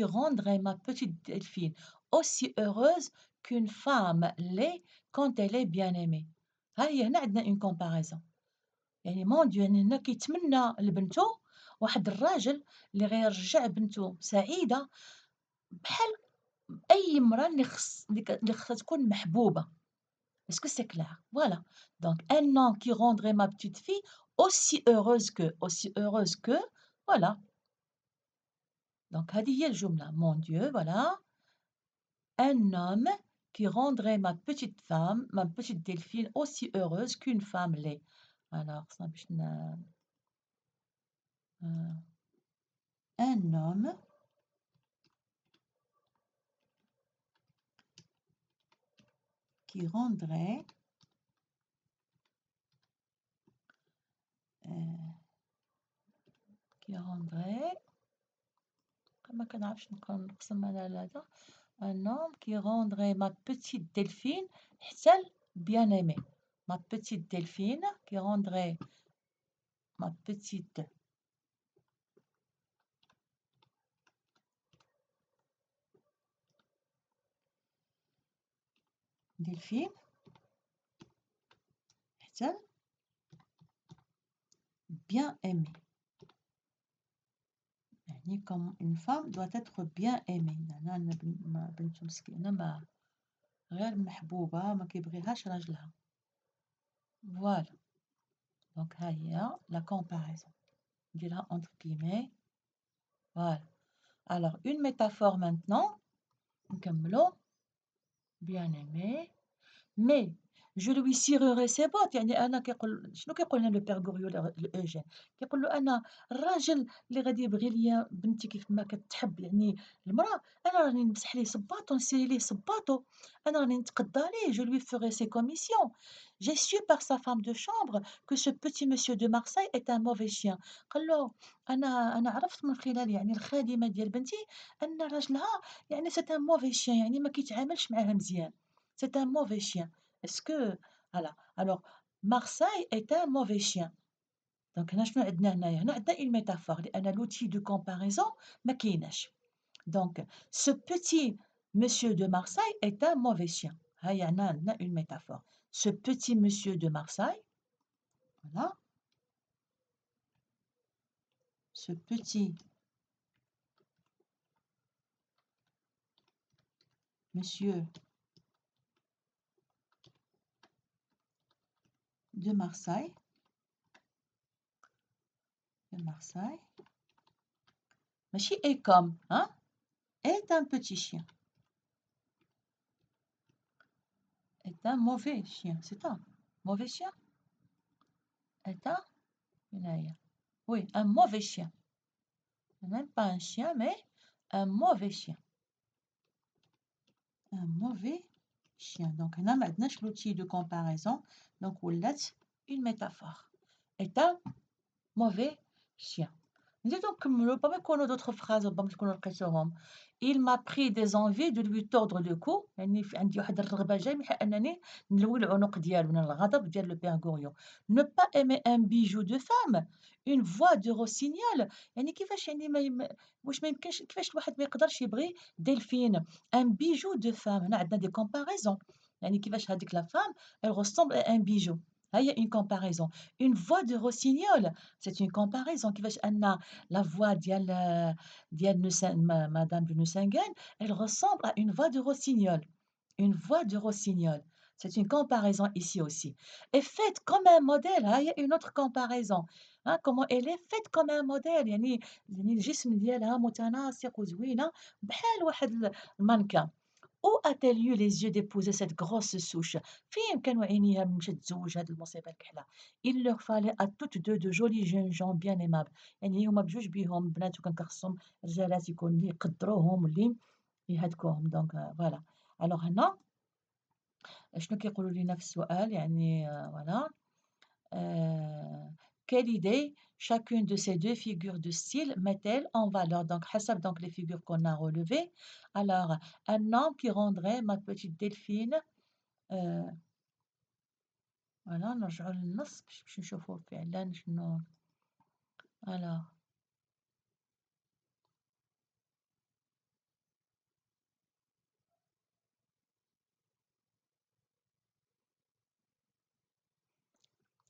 rendrait ma petite Delphine aussi heureuse qu'une femme l'est quand elle est bien aimée. ها هي هنا عندنا une comparaison. يعني mon Dieu هنا كيتمنى لبنتو واحد الراجل اللي غيرجع بنتو سعيدة بحال أي امرأة اللي خصها تكون محبوبة. Est-ce que c'est clair? Voilà. Donc, un homme qui rendrait ma petite fille aussi heureuse que, voilà. Donc, هذه هي الجملة. Mon Dieu, voilà. Un homme qui rendrait ma petite Delphine aussi heureuse qu'une femme l'est. Alors, ça, un homme qui rendrait ما كنعرفش نقسم على هذا un homme qui rendrait ma petite Delphine حتى bien aimée. Ma petite Delphine qui rendrait ma petite Delphine حتى bien aimée. يعني comme une femme doit être bien aimée. أنا بنت مسكينة ما غير محبوبة ما كيبغيهاش راجلها. Voilà. Donc ها هي la comparaison. نديرها entre guillemets. Voilà. Alors une métaphore maintenant. نكملو. Bien aimé. Mais je lui cirerai ses bottes. يعني أنا شنو كيقول لنا لو بير غوريو لأوجين، كيقول له: "أنا الراجل اللي غادي يبغي ليا بنتي كيف ما كتحب يعني المرا، أنا راني نمسح ليه صباطو، نسيري ليه صباطو، أنا راني نتقدى ليه، je lui ferai ses commissions. J'ai su par sa femme de chambre que ce petit monsieur de Marseille est un mauvais chien." قال له: "أنا عرفت من خلال يعني الخادمة ديال بنتي أن راجلها يعني c'est un mauvais chien يعني ما كيتعاملش معاها مزيان. C'est un mauvais chien." Est-ce que voilà. Alors Marseille est un mauvais chien. Donc هنا شنو عندنا هنايا؟ هنا عندنا une métaphore لأن l'outil de comparaison ما كايناش. Donc ce petit monsieur de Marseille est un mauvais chien. ها هي هنا عندنا une métaphore. Ce petit monsieur de Marseille, voilà, ce petit monsieur de Marseille, ماشي est comme, hein, est un petit chien, est un mauvais chien, c'est ça, mauvais chien, est un هنا هي. Oui, un mauvais chien. Même pas un chien, mais un mauvais chien. Un mauvais chien. Donc, on a maintenant l'outil de comparaison. Donc, on laisse une métaphore. Est un mauvais chien. نزيدو نكملو ربما يكونوا d'autres phrases ربما تكونوا لقيتوهم. Il m'a pris des envies de lui tordre le cou. يعني عندي واحد الرغبة جامحة أنني نلوي العنق ديالو من الغضب ديال لو بير غوريو. Ne pas aimer un bijou de femme, une voix de rossignol. يعني كيفاش يعني واش ما يمكنش كيفاش الواحد ما يقدرش يبغي دلفين. Un bijou de femme. هنا عندنا des comparaisons. يعني كيفاش هذيك la femme elle ressemble à un bijou. ها هي une comparaison. Une voix de rossignol. C'est une comparaison كيفاش أن la voix ديال madame de Nucingen, elle ressemble à une voix de rossignol. Une voix de rossignol. C'est une comparaison ici aussi. Et faite comme un modèle, il y a une autre comparaison. Hein, comment elle est faite comme un modèle. يعني الجسم ديالها متناسق وزوينة بحال واحد المانكان. Où a-t-elle eu les yeux d'épouser cette grosse souche? فين كانوا عينيها باش تزوج هاد المصيبة الكحلة. Il leur fallait à toutes deux de jolis jeunes gens bien aimables. يعني هما بجوج بيهم بنات وكان كخصهم رجالات يكون اللي يقدروهم واللي يهدكوهم. دونك فوالا. ألوغ هنا شنو كيقولوا لينا في السؤال يعني فوالا. Quelle idée chacune de ces deux figures de style met-elle en valeur? Donc, حسب donc les figures qu'on a relevées. Alors, un homme qui rendrait ma petite Delphine, voilà, نرجعوا للنص باش نشوفوا فعلا شنو. alors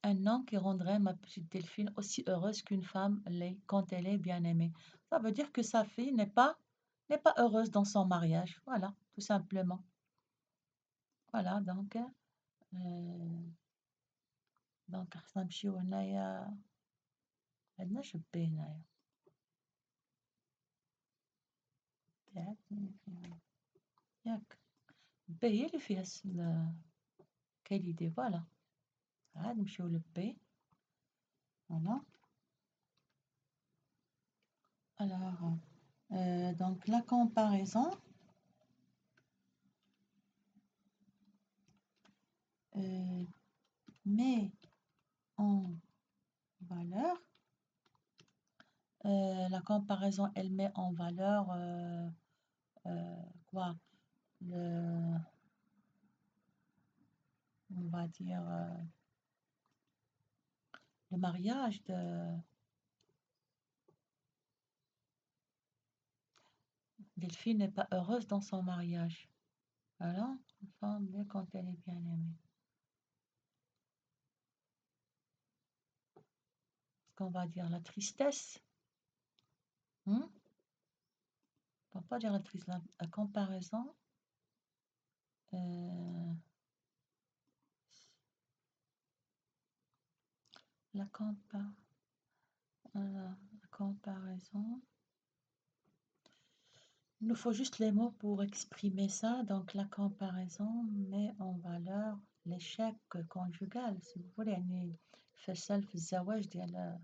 un homme qui rendrait ma petite Delphine aussi heureuse qu'une femme l'est quand elle est bien aimée. Ça veut dire que sa fille n'est pas heureuse dans son mariage. Voilà, tout simplement. Voilà, donc خصنا نمشيو هنايا. عندناش ب هنايا. ياك ب هي اللي فيها كاليدي. فوالا عاد نمشيو لب. فوالا. alors donc la comparaison met en valeur la comparaison elle met en valeur quoi, on va dire le mariage de Delphine n'est pas heureuse dans son mariage. Voilà, une femme bien quand elle est bien aimée. Ce qu'on va dire la tristesse. On va pas dire la tristesse, la comparaison. La comparaison. Il nous faut juste les mots pour exprimer ça. Donc la comparaison met en valeur l'échec conjugal si vous voulez يعني فشل في الزواج ديال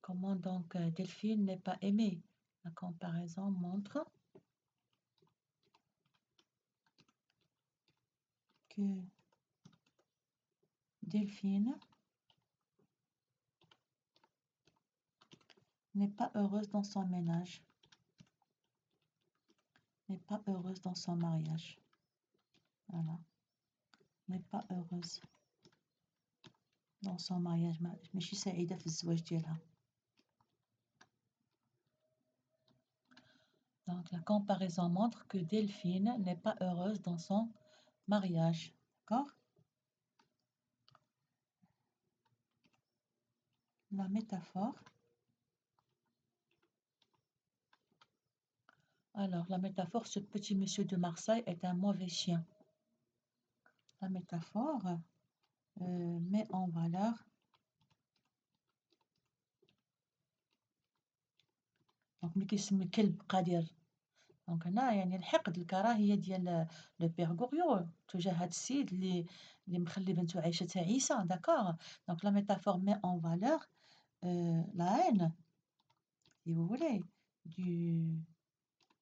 comment donc Delphine n'est pas aimée. La comparaison montre que Delphine n'est pas heureuse dans son ménage, n'est pas heureuse dans son mariage. Voilà, n'est pas heureuse dans son mariage. ماشي سعيدة في الزواج ديالها. Donc la comparaison montre que Delphine n'est pas heureuse dans son mariage. D'accord? La métaphore. Alors, la métaphore, ce petit monsieur de Marseille est un mauvais chien. La métaphore met en valeur donc ملي كيسمي كلب قادر دونك هنا يعني الحقد الكراهية ديال لو بيغ غوريو تجاه هاد السيد اللي مخلي بنتو عايشة تعيسة داكوغ دونك لا métaphore met en valeur la haine si vous voulez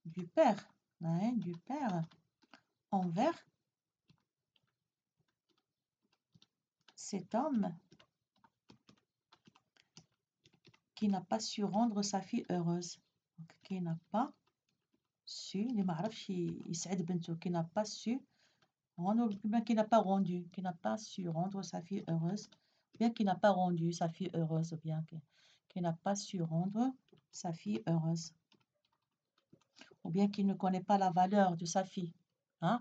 du père, la haine du père envers cet homme qui n'a pas su rendre sa fille heureuse. Donc, qui n'a pas su, اللي ما عرفش يسعد بنته, qui n'a pas su rendre, bien qui n'a pas rendu, qui n'a pas su rendre sa fille heureuse, bien qui n'a pas rendu sa fille heureuse, ou bien qui n'a pas su rendre sa fille heureuse, ou bien qui ne connaît pas la valeur de sa fille, hein?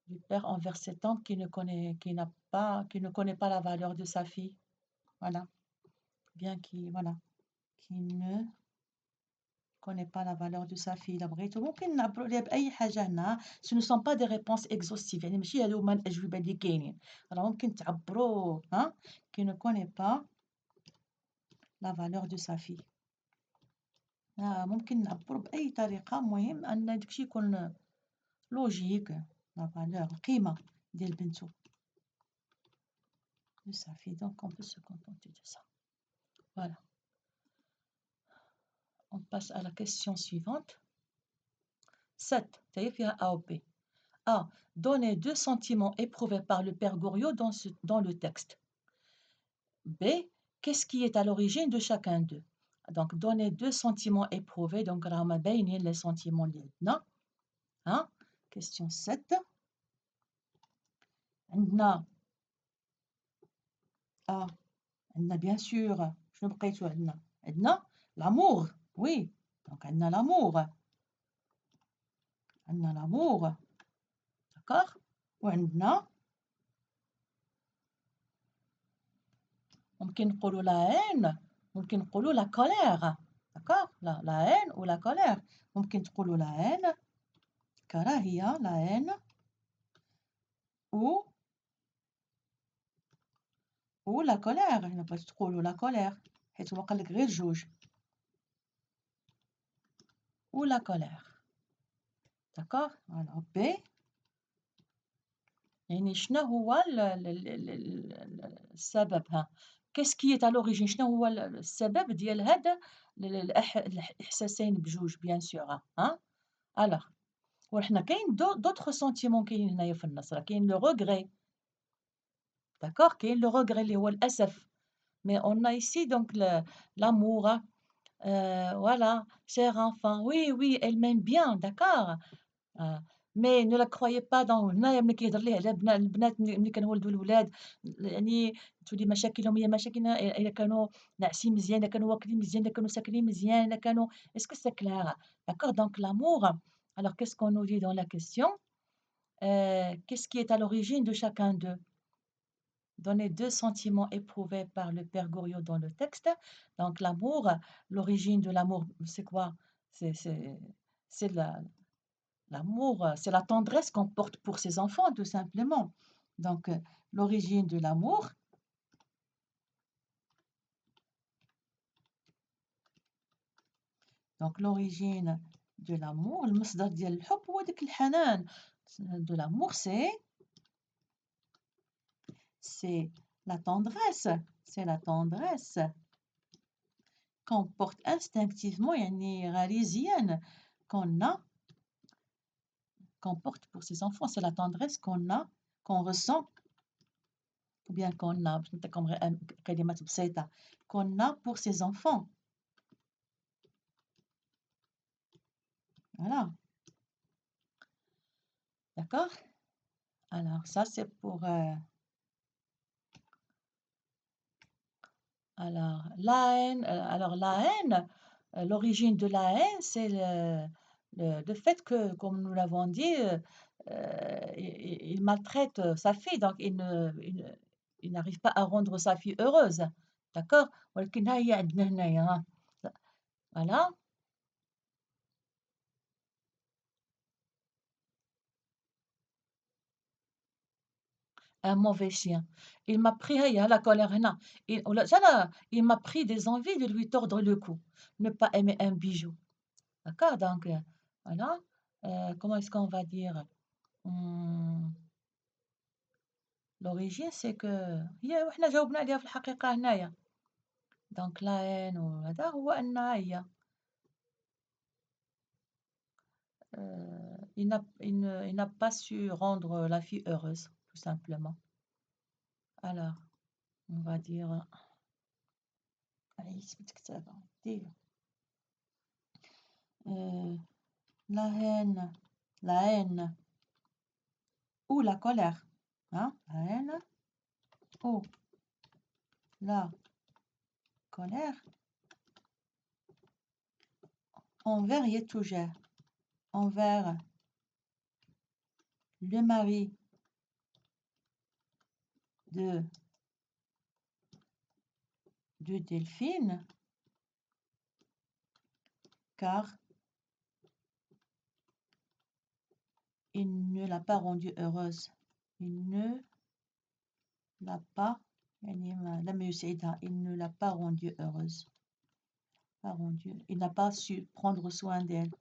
Du père envers cet homme qui ne connaît pas la valeur de sa fille, voilà, bien qui ne connaît pas la valeur de sa fille. بغيتو ممكن نعبروا عليها بأي حاجة هنا. Ce ne sont pas des réponses exhaustives يعني ماشي هادو هما الأجوبة اللي كاينين. راه ممكن تعبروا qui ne connaît pas la valeur de sa fille. ممكن نعبروا بأي طريقة المهم أن داكشي يكون لوجيك la valeur القيمة ديال بنتو de sa fille. Donc on peut se contenter de ça. Voilà. On passe à la question suivante. 7. تاهي فيها A ou B. A. Donner deux sentiments éprouvés par le père Goriot dans le texte. B. Qu'est-ce qui est à l'origine de chacun d'eux? Donc, donner deux sentiments éprouvés. Donc, راهما باينين les sentiments اللي عندنا. Question 7. عندنا A. عندنا bien sûr. شنو بقيتو عندنا؟ عندنا l'amour. Oui. Donc, عندنا l'amour. عندنا l'amour. D'accord? وعندنا ممكن نقولوا la haine, ممكن نقولوا la colère. D'accord? La haine ou la colère. ممكن تقولوا la haine, كراهية, la haine, ou la colère. هنا بغيتو تقولوا la colère. حيت هو قال لك غير جوج. Ou la colère. D'accord? Alors B. يعني شنو هو السبب Qu'est-ce qui est à l'origine? شنو هو السبب ديال هذا الإحساسين بجوج bien sûr. Alors وحنا كاين d'autres sentiments كاينين هنايا في النص. راه كاين le regret. D'accord? كاين le regret اللي هو الأسف. Mais on a ici donc l'amour. Voilà, cher enfant, oui, oui, elle m'aime bien, d'accord. Mais ne la croyez pas dans هنايا ملي كيهضر ليه على البنات ملي كنولدوا الولاد يعني تولي مشاكلهم هي مشاكلنا إلا كانوا ناعسين مزيان، إلا كانوا واكلين مزيان، إلا كانوا ساكنين مزيان، إلا كانوا est-ce que c'est clair? D'accord, donc l'amour. Alors qu'est-ce qu'on nous dit dans la question? Qu'est-ce qui est à l'origine de chacun d'eux? Donner deux sentiments éprouvés par le père Goriot dans le texte. Donc l'amour, l'origine de l'amour, c'est quoi? C'est l'amour, c'est la tendresse qu'on porte pour ses enfants, tout simplement. Donc l'origine de l'amour, donc l'origine de l'amour. المصدر ديال الحب هو داك الحنان. De l'amour c'est la tendresse. C'est la tendresse qu'on porte instinctivement يعني غريزيا qu'on a qu'on porte pour ses enfants. C'est la tendresse qu'on a, qu'on ressent ou bien qu'on a باش نعطيكم غير كلمات بسيطة qu'on a pour ses enfants. Voilà, d'accord? Alors ça c'est pour alors la haine, l'origine de la haine, c'est le fait que, comme nous l'avons dit, il maltraite sa fille, donc il n'arrive pas à rendre sa fille heureuse, d'accord? ولكن ها هي عندنا هنايا ها voilà, un mauvais chien. Il m'a pris ها هي la colère هنا ولا لا il m'a pris des envies de lui tordre le cou. Ne pas aimer un bijou, d'accord? Donc voilà, comment est-ce qu'on va dire? Mmh, l'origine c'est que هي وإحنا جاوبنا عليها في الحقيقة هنايا. Donc la haine وهذا هو أنها هي il n'a pas su rendre la fille heureuse, tout simplement. Alors, on va dire allez سميت كتابة ديرو la haine ou la colère, hein? La haine ou la colère envers يتوجه envers le mari de Delphine, car il ne l'a pas rendue heureuse. Il ne l'a pas يعني لم يسعدها. Il ne l'a pas rendue heureuse. Pas rendue. Il n'a pas su prendre soin d'elle.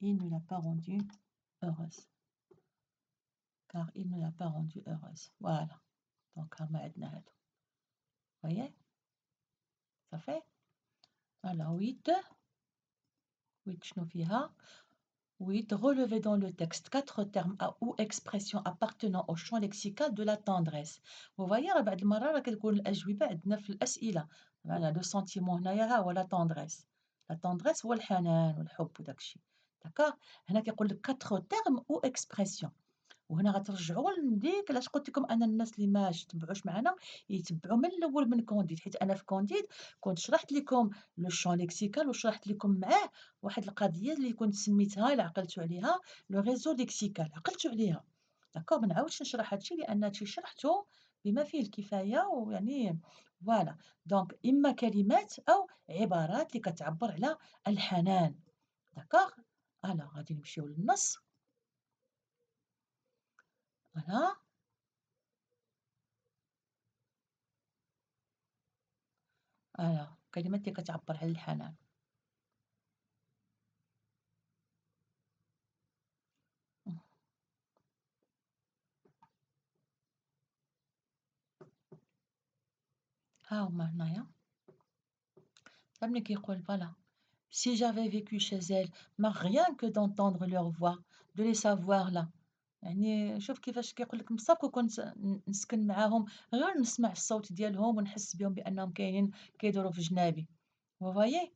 Il ne l'a pas rendue heureuse. Car il ne l'a pas rendue heureuse. Voilà. Donc ما عندنا هادو. voyez? Ça fait? Alors 8 شنو فيها؟ 8. Relever dans le texte 4 termes ou expressions appartenant au champ lexical de la tendresse. Vous voyez راه بعض المرات راه كتكون الأجوبة عندنا في الأسئلة. فوالا لو سونتيمون هنايا ها هو لا tendresse. لا tendresse هو الحنان والحب وداك الشيء. داكوغ؟ هنا كيقول لك 4 termes ou expressions. وهنا غترجعوا لديك علاش قلت لكم أنا الناس اللي ما تبعوش معنا يتبعوا من الأول من كونديد، حيت أنا في كونديد كنت شرحت لكم لو شون ليكسيكال وشرحت لكم معاه واحد القضية اللي كنت سميتها إلا عقلتوا عليها لو ريزو ليكسيكال، عقلتوا عليها داكوغ. ما نعاودش نشرح هادشي لأن هادشي شرحته بما فيه الكفاية ويعني فوالا. دونك إما كلمات أو عبارات اللي كتعبر على الحنان داكوغ. غادي نمشيو للنص. فوالا كلمات اللي كتعبر على الحنان. ها هما هنايا فهمني كيقول فوالا si j'avais vécu chez elle ما rien que d'entendre leur voix de les savoir là. يعني شوف كيفاش كيقول لك بصح كون كنت نسكن معاهم غير نسمع الصوت ديالهم ونحس بهم بأنهم كاينين كيدوروا في جنابي. vous voyez.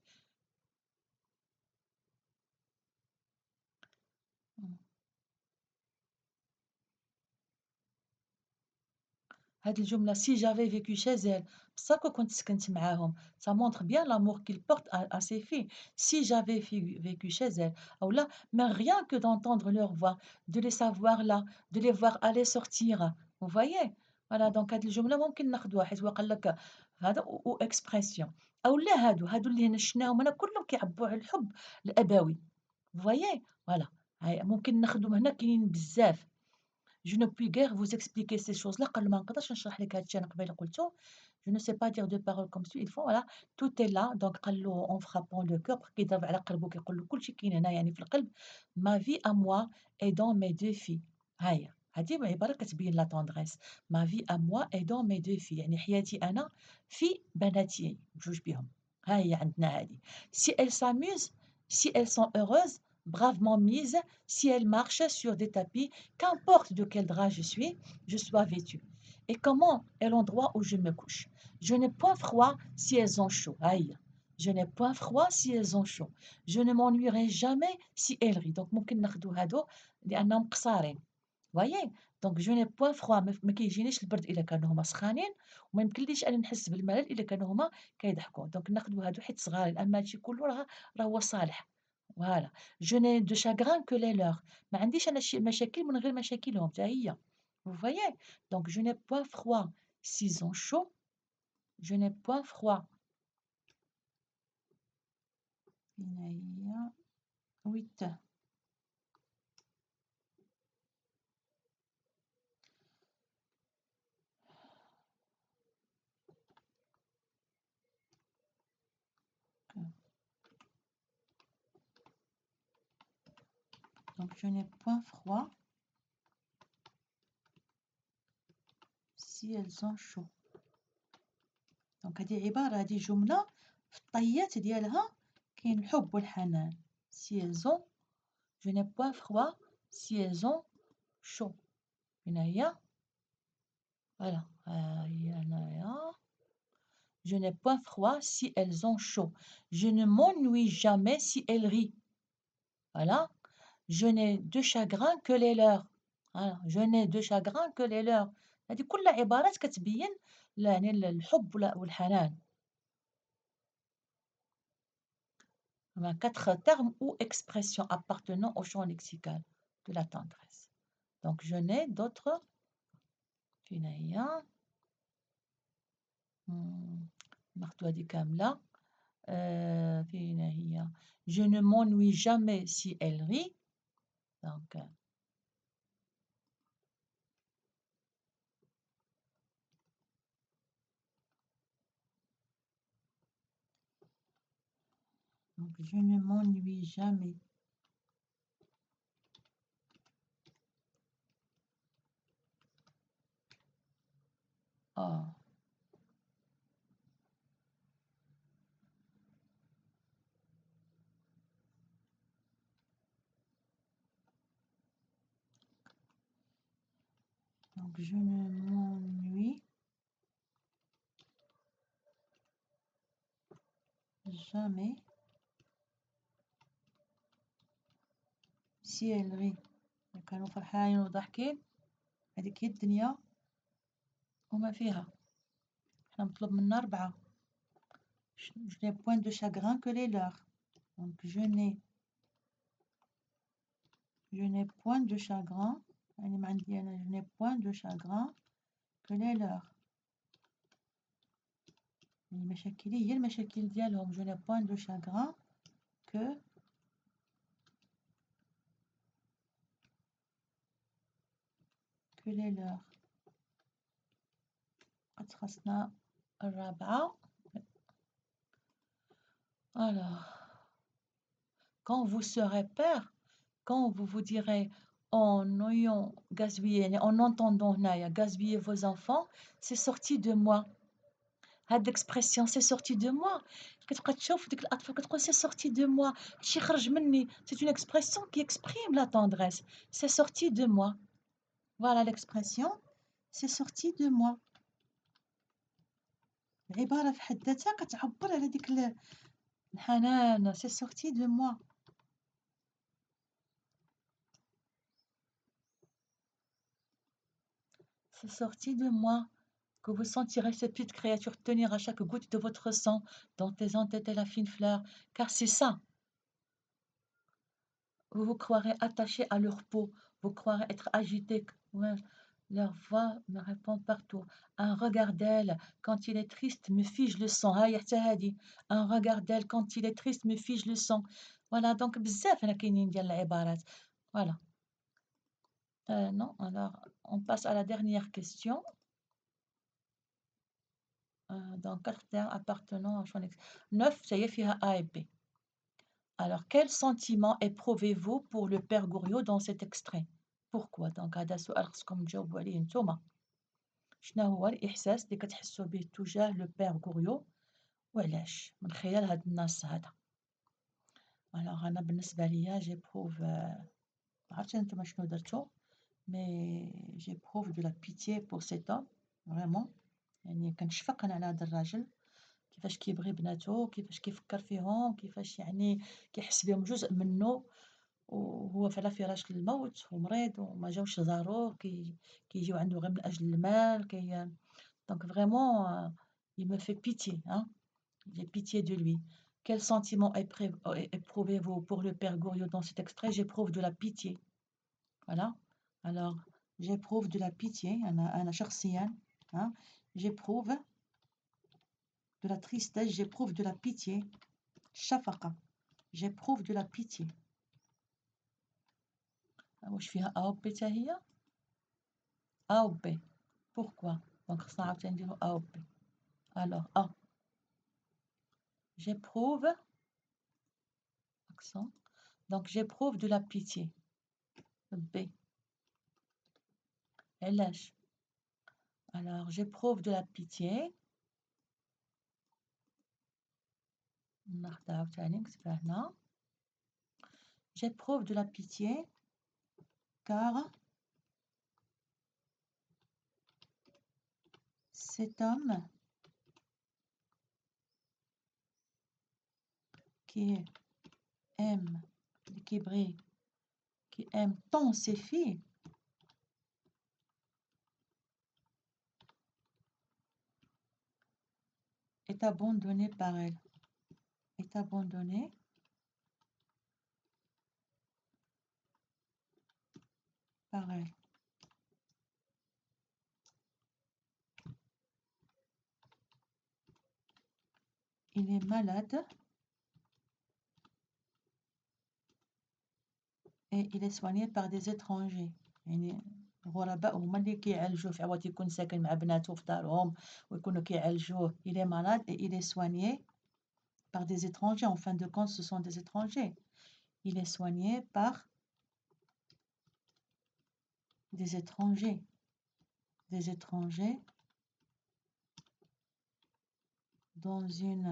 هذه الجملة si j'avais vécu chez elle بصح كون كنت سكنت معاهم ça montre bien l'amour qu'il porte à ses filles. Si j'avais vécu chez elle أو لا mais rien que d'entendre leur voix de les savoir là de les voir aller sortir. vous voyez. voilà donc هذه الجملة ممكن ناخدوها حيت هو قال لك هذا و expression أو لا هادو اللي هنا شفناهم هنا كلهم كيعبروا على الحب الأبوي. vous voyez. voilà هاي ممكن ناخدهم هنا كاينين بزاف. Je ne puis guère vous expliquer ces choses-là قال له ما نقدرش نشرح لك هاد الشي أنا قبيله قلته. Je ne sais pas dire 2 paroles comme suit. Il faut voilà, tout est là. Donc قال له en frappant le cœur كيضرب على قلبه كيقول له كلشي كاين هنا يعني في القلب. Ma vie à moi est dans mes 2 filles. ها هي. هذه عبارة كتبين la tendresse. Ma vie à moi est dans mes 2 filles. يعني حياتي أنا في بناتي بجوج بيهم. ها هي عندنا هذه. Si elles s'amusent, si elles sont heureuses, bravement mises, si elles marchent sur des tapis, qu'importe de quel drap je sois vêtue. Et comment est l'endroit où je me couche. Je n'ai point froid si elles ont chaud. Aïe. Je n'ai point froid si elles ont chaud. Je ne m'ennuierai jamais si elles rient. Donc ممكن ناخدو هادو لأنهم قصارين. voyez. Donc je n'ai point froid ما كيجينيش البرد إلا كانوا هما سخانين وما يمكنليش أنا نحس بالملل إلا كانوا هما كيضحكوا. دونك ناخدو هادو حيت صغارين أما هادشي كله راه هو صالح. فوالا. Je n'ai de chagrin que les leurs. ما عنديش أنا مشاكل من غير مشاكلهم حتى هي. Vous voyez? Donc je n'ai point froid s'ils ont chaud. Je n'ai point froid. هنا هي 8. Donc je n'ai point froid si elles ont chaud. دونك هذه عبارة هذه جملة في الطيات ديالها كاين الحب والحنان. Si elles ont je n'ai point froid si elles ont chaud. هنا هي فوالا ها هي هنايا. Je n'ai point froid si elles ont chaud. Je ne m'ennuie jamais si elles rient. Voilà. Je n'ai de chagrin que les leurs. voilà. Je n'ai de chagrin que les leurs. هذه كلها عبارات كتبين يعني الحب والحنان. 4 termes ou expressions appartenant au champ lexical de la tendresse. Donc je n'ai d'autres. هنا هي ناخدو هذه كاملة. هنا هي je ne m'ennuie jamais si elle rit. Donc je ne m'ennuie jamais. Oh. Donc je ne m'ennuie jamais si elle rit. كانوا فرحانين وضاحكين هذيك هي الدنيا وما فيها. احنا مطلوب منا 4. Je n'ai point de chagrin que les leurs. Donc je n'ai point de chagrin. يعني ما عندي أنا je n'ai point de chagrin que les leurs. يعني مشاكلي هي المشاكل ديالهم. Je n'ai point de chagrin que les leurs. قد خصنا 4. Alors, quand vous serez père, quand vous vous direz en ayant gaspillé, en entendant هنايا gaspiller vos enfants, c'est sorti de moi. هاد l'expression c'est sorti de moi. كتبقى تشوف ديك الأطفال كتقول c'est sorti de moi. هادشي خرج مني. C'est une expression qui exprime la tendresse. C'est sorti de moi. Voilà l'expression. C'est sorti de moi. العبارة في حد ذاتها كتعبر على ديك الحنان. C'est sorti de moi. C'est sorti de moi. Que vous sentirez cette petite créature tenir à chaque goutte de votre sang, dont tes entêtés la fine fleur, car c'est ça. Vous vous croirez attaché à leur peau, vous croirez être agité. Ouais, leur voix me répond partout. Un regard d'elle, quand il est triste, me fige le sang. Un regard d'elle, quand il est triste, me fige le sang. Voilà, donc بزاف هنا كاينين ديال العبارات. Voilà. Non, alors on passe à la dernière question. Donc 4 termes appartenant au champ lex 9 ça y est فيها A et B. Alors quel sentiment éprouvez-vous pour le père Goriot dans cet extrait? Pourquoi؟ Donc هذا سؤال خصكم تجاوبوا عليه نتوما. شنو هو الإحساس اللي كتحسوا به تجاه لو بير غوريو وعلاش؟ من خلال هاد النص هذا. Alors أنا بالنسبة ليا j'éprouve ما عرفتش نتوما شنو درتو mais j'éprouve de la pitié pour cet homme vraiment يعني كنشفق أنا على هذا الراجل كيفاش كيبغي بناتو كيفاش كيفكر فيهم كيفاش يعني كيحس بهم جزء منه وهو على فراش الموت ومريض وما جاوش زاروه كيجيو عنده غير من أجل المال donc vraiment il me fait pitié hein j'ai pitié de lui. Quel sentiment éprouvez-vous pour le père Goriot dans cet extrait? J'éprouve de la pitié. Voilà. Alors, j'éprouve de la pitié. أنا شخصيًا hein, j'éprouve de la tristesse, j'éprouve de la pitié. شفقة. J'éprouve de la pitié. واش فيها A و B حتى هي؟ A ou B. Pourquoi? Donc خصنا عاوتاني نديرو A ou B. Alors A. J'éprouve accent. Donc j'éprouve de la pitié. B. علاش؟ Alors j'éprouve de la pitié. ناخدها عاوتاني نكتبها هنا. J'éprouve de la pitié car cet homme qui aime, qui brille, qui aime tant ses filles, est abandonné par elle. Est abandonné par elle. Il est malade et il est soigné par des étrangers. يعني الغرباء هما اللي كيعالجوه في عوض يكون ساكن مع بناته في دارهم ويكونوا كيعالجوه. Il est malade et il est soigné par des étrangers. En fin de compte, ce sont des étrangers. Il est soigné par des étrangers. Des étrangers dans une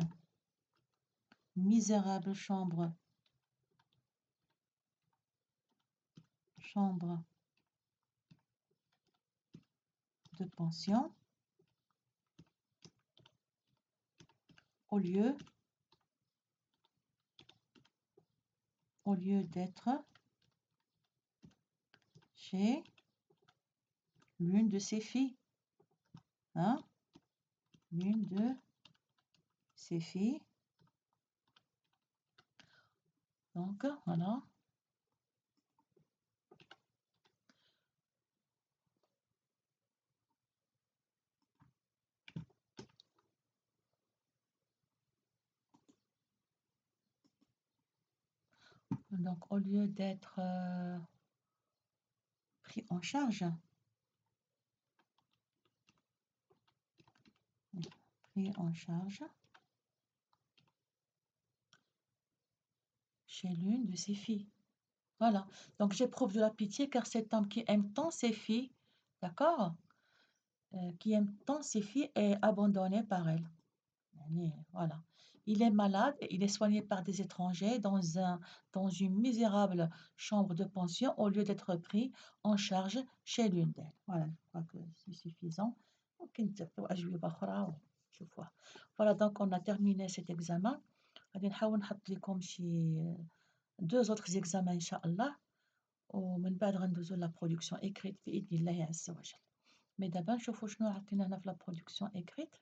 misérable chambre de pension au lieu d'être chez l'une de ses filles. Hein? L'une de ses filles. Donc, voilà. Donc, au lieu d'être pris en charge, chez l'une de ses filles. Voilà. Donc, j'éprouve de la pitié car cet homme qui aime tant ses filles, d'accord, qui aime tant ses filles est abandonné par elle. Voilà. Il est malade et il est soigné par des étrangers dans une misérable chambre de pension au lieu d'être pris en charge chez l'une d'elles. Voilà, je crois que c'est suffisant. Voilà, donc on a terminé cet examen. غادي نحاول نحط لكم شي 2 autres examens إن شاء الله ومن بعد غندوزو لا production écrite بإذن الله عز وجل. Mais دابا نشوفو شنو عطينا هنا في la production écrite.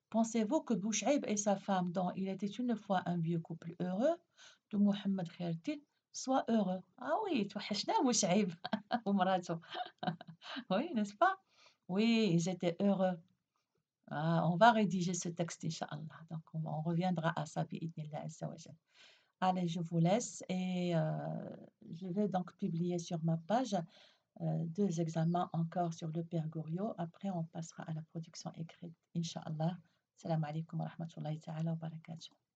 Pensez-vous que Bouchaïb et sa femme, dont il était une fois un vieux couple heureux, de Mohamed Khairtin, soient heureux? Ah oui, توحشنا Bouchaïb ومراته. Oui, n'est-ce pas? Oui, ils étaient heureux. Ah, on va rédiger ce texte, Inch'Allah. Donc, on reviendra à ça, bi'idhnillah azza wa jal. Allez, je vous laisse et je vais donc publier sur ma page 2 examens encore sur le Père Goriot. Après, on passera à la production écrite, inch'Allah. Salam alaikum wa rahmatullahi ta'ala wa barakatuh.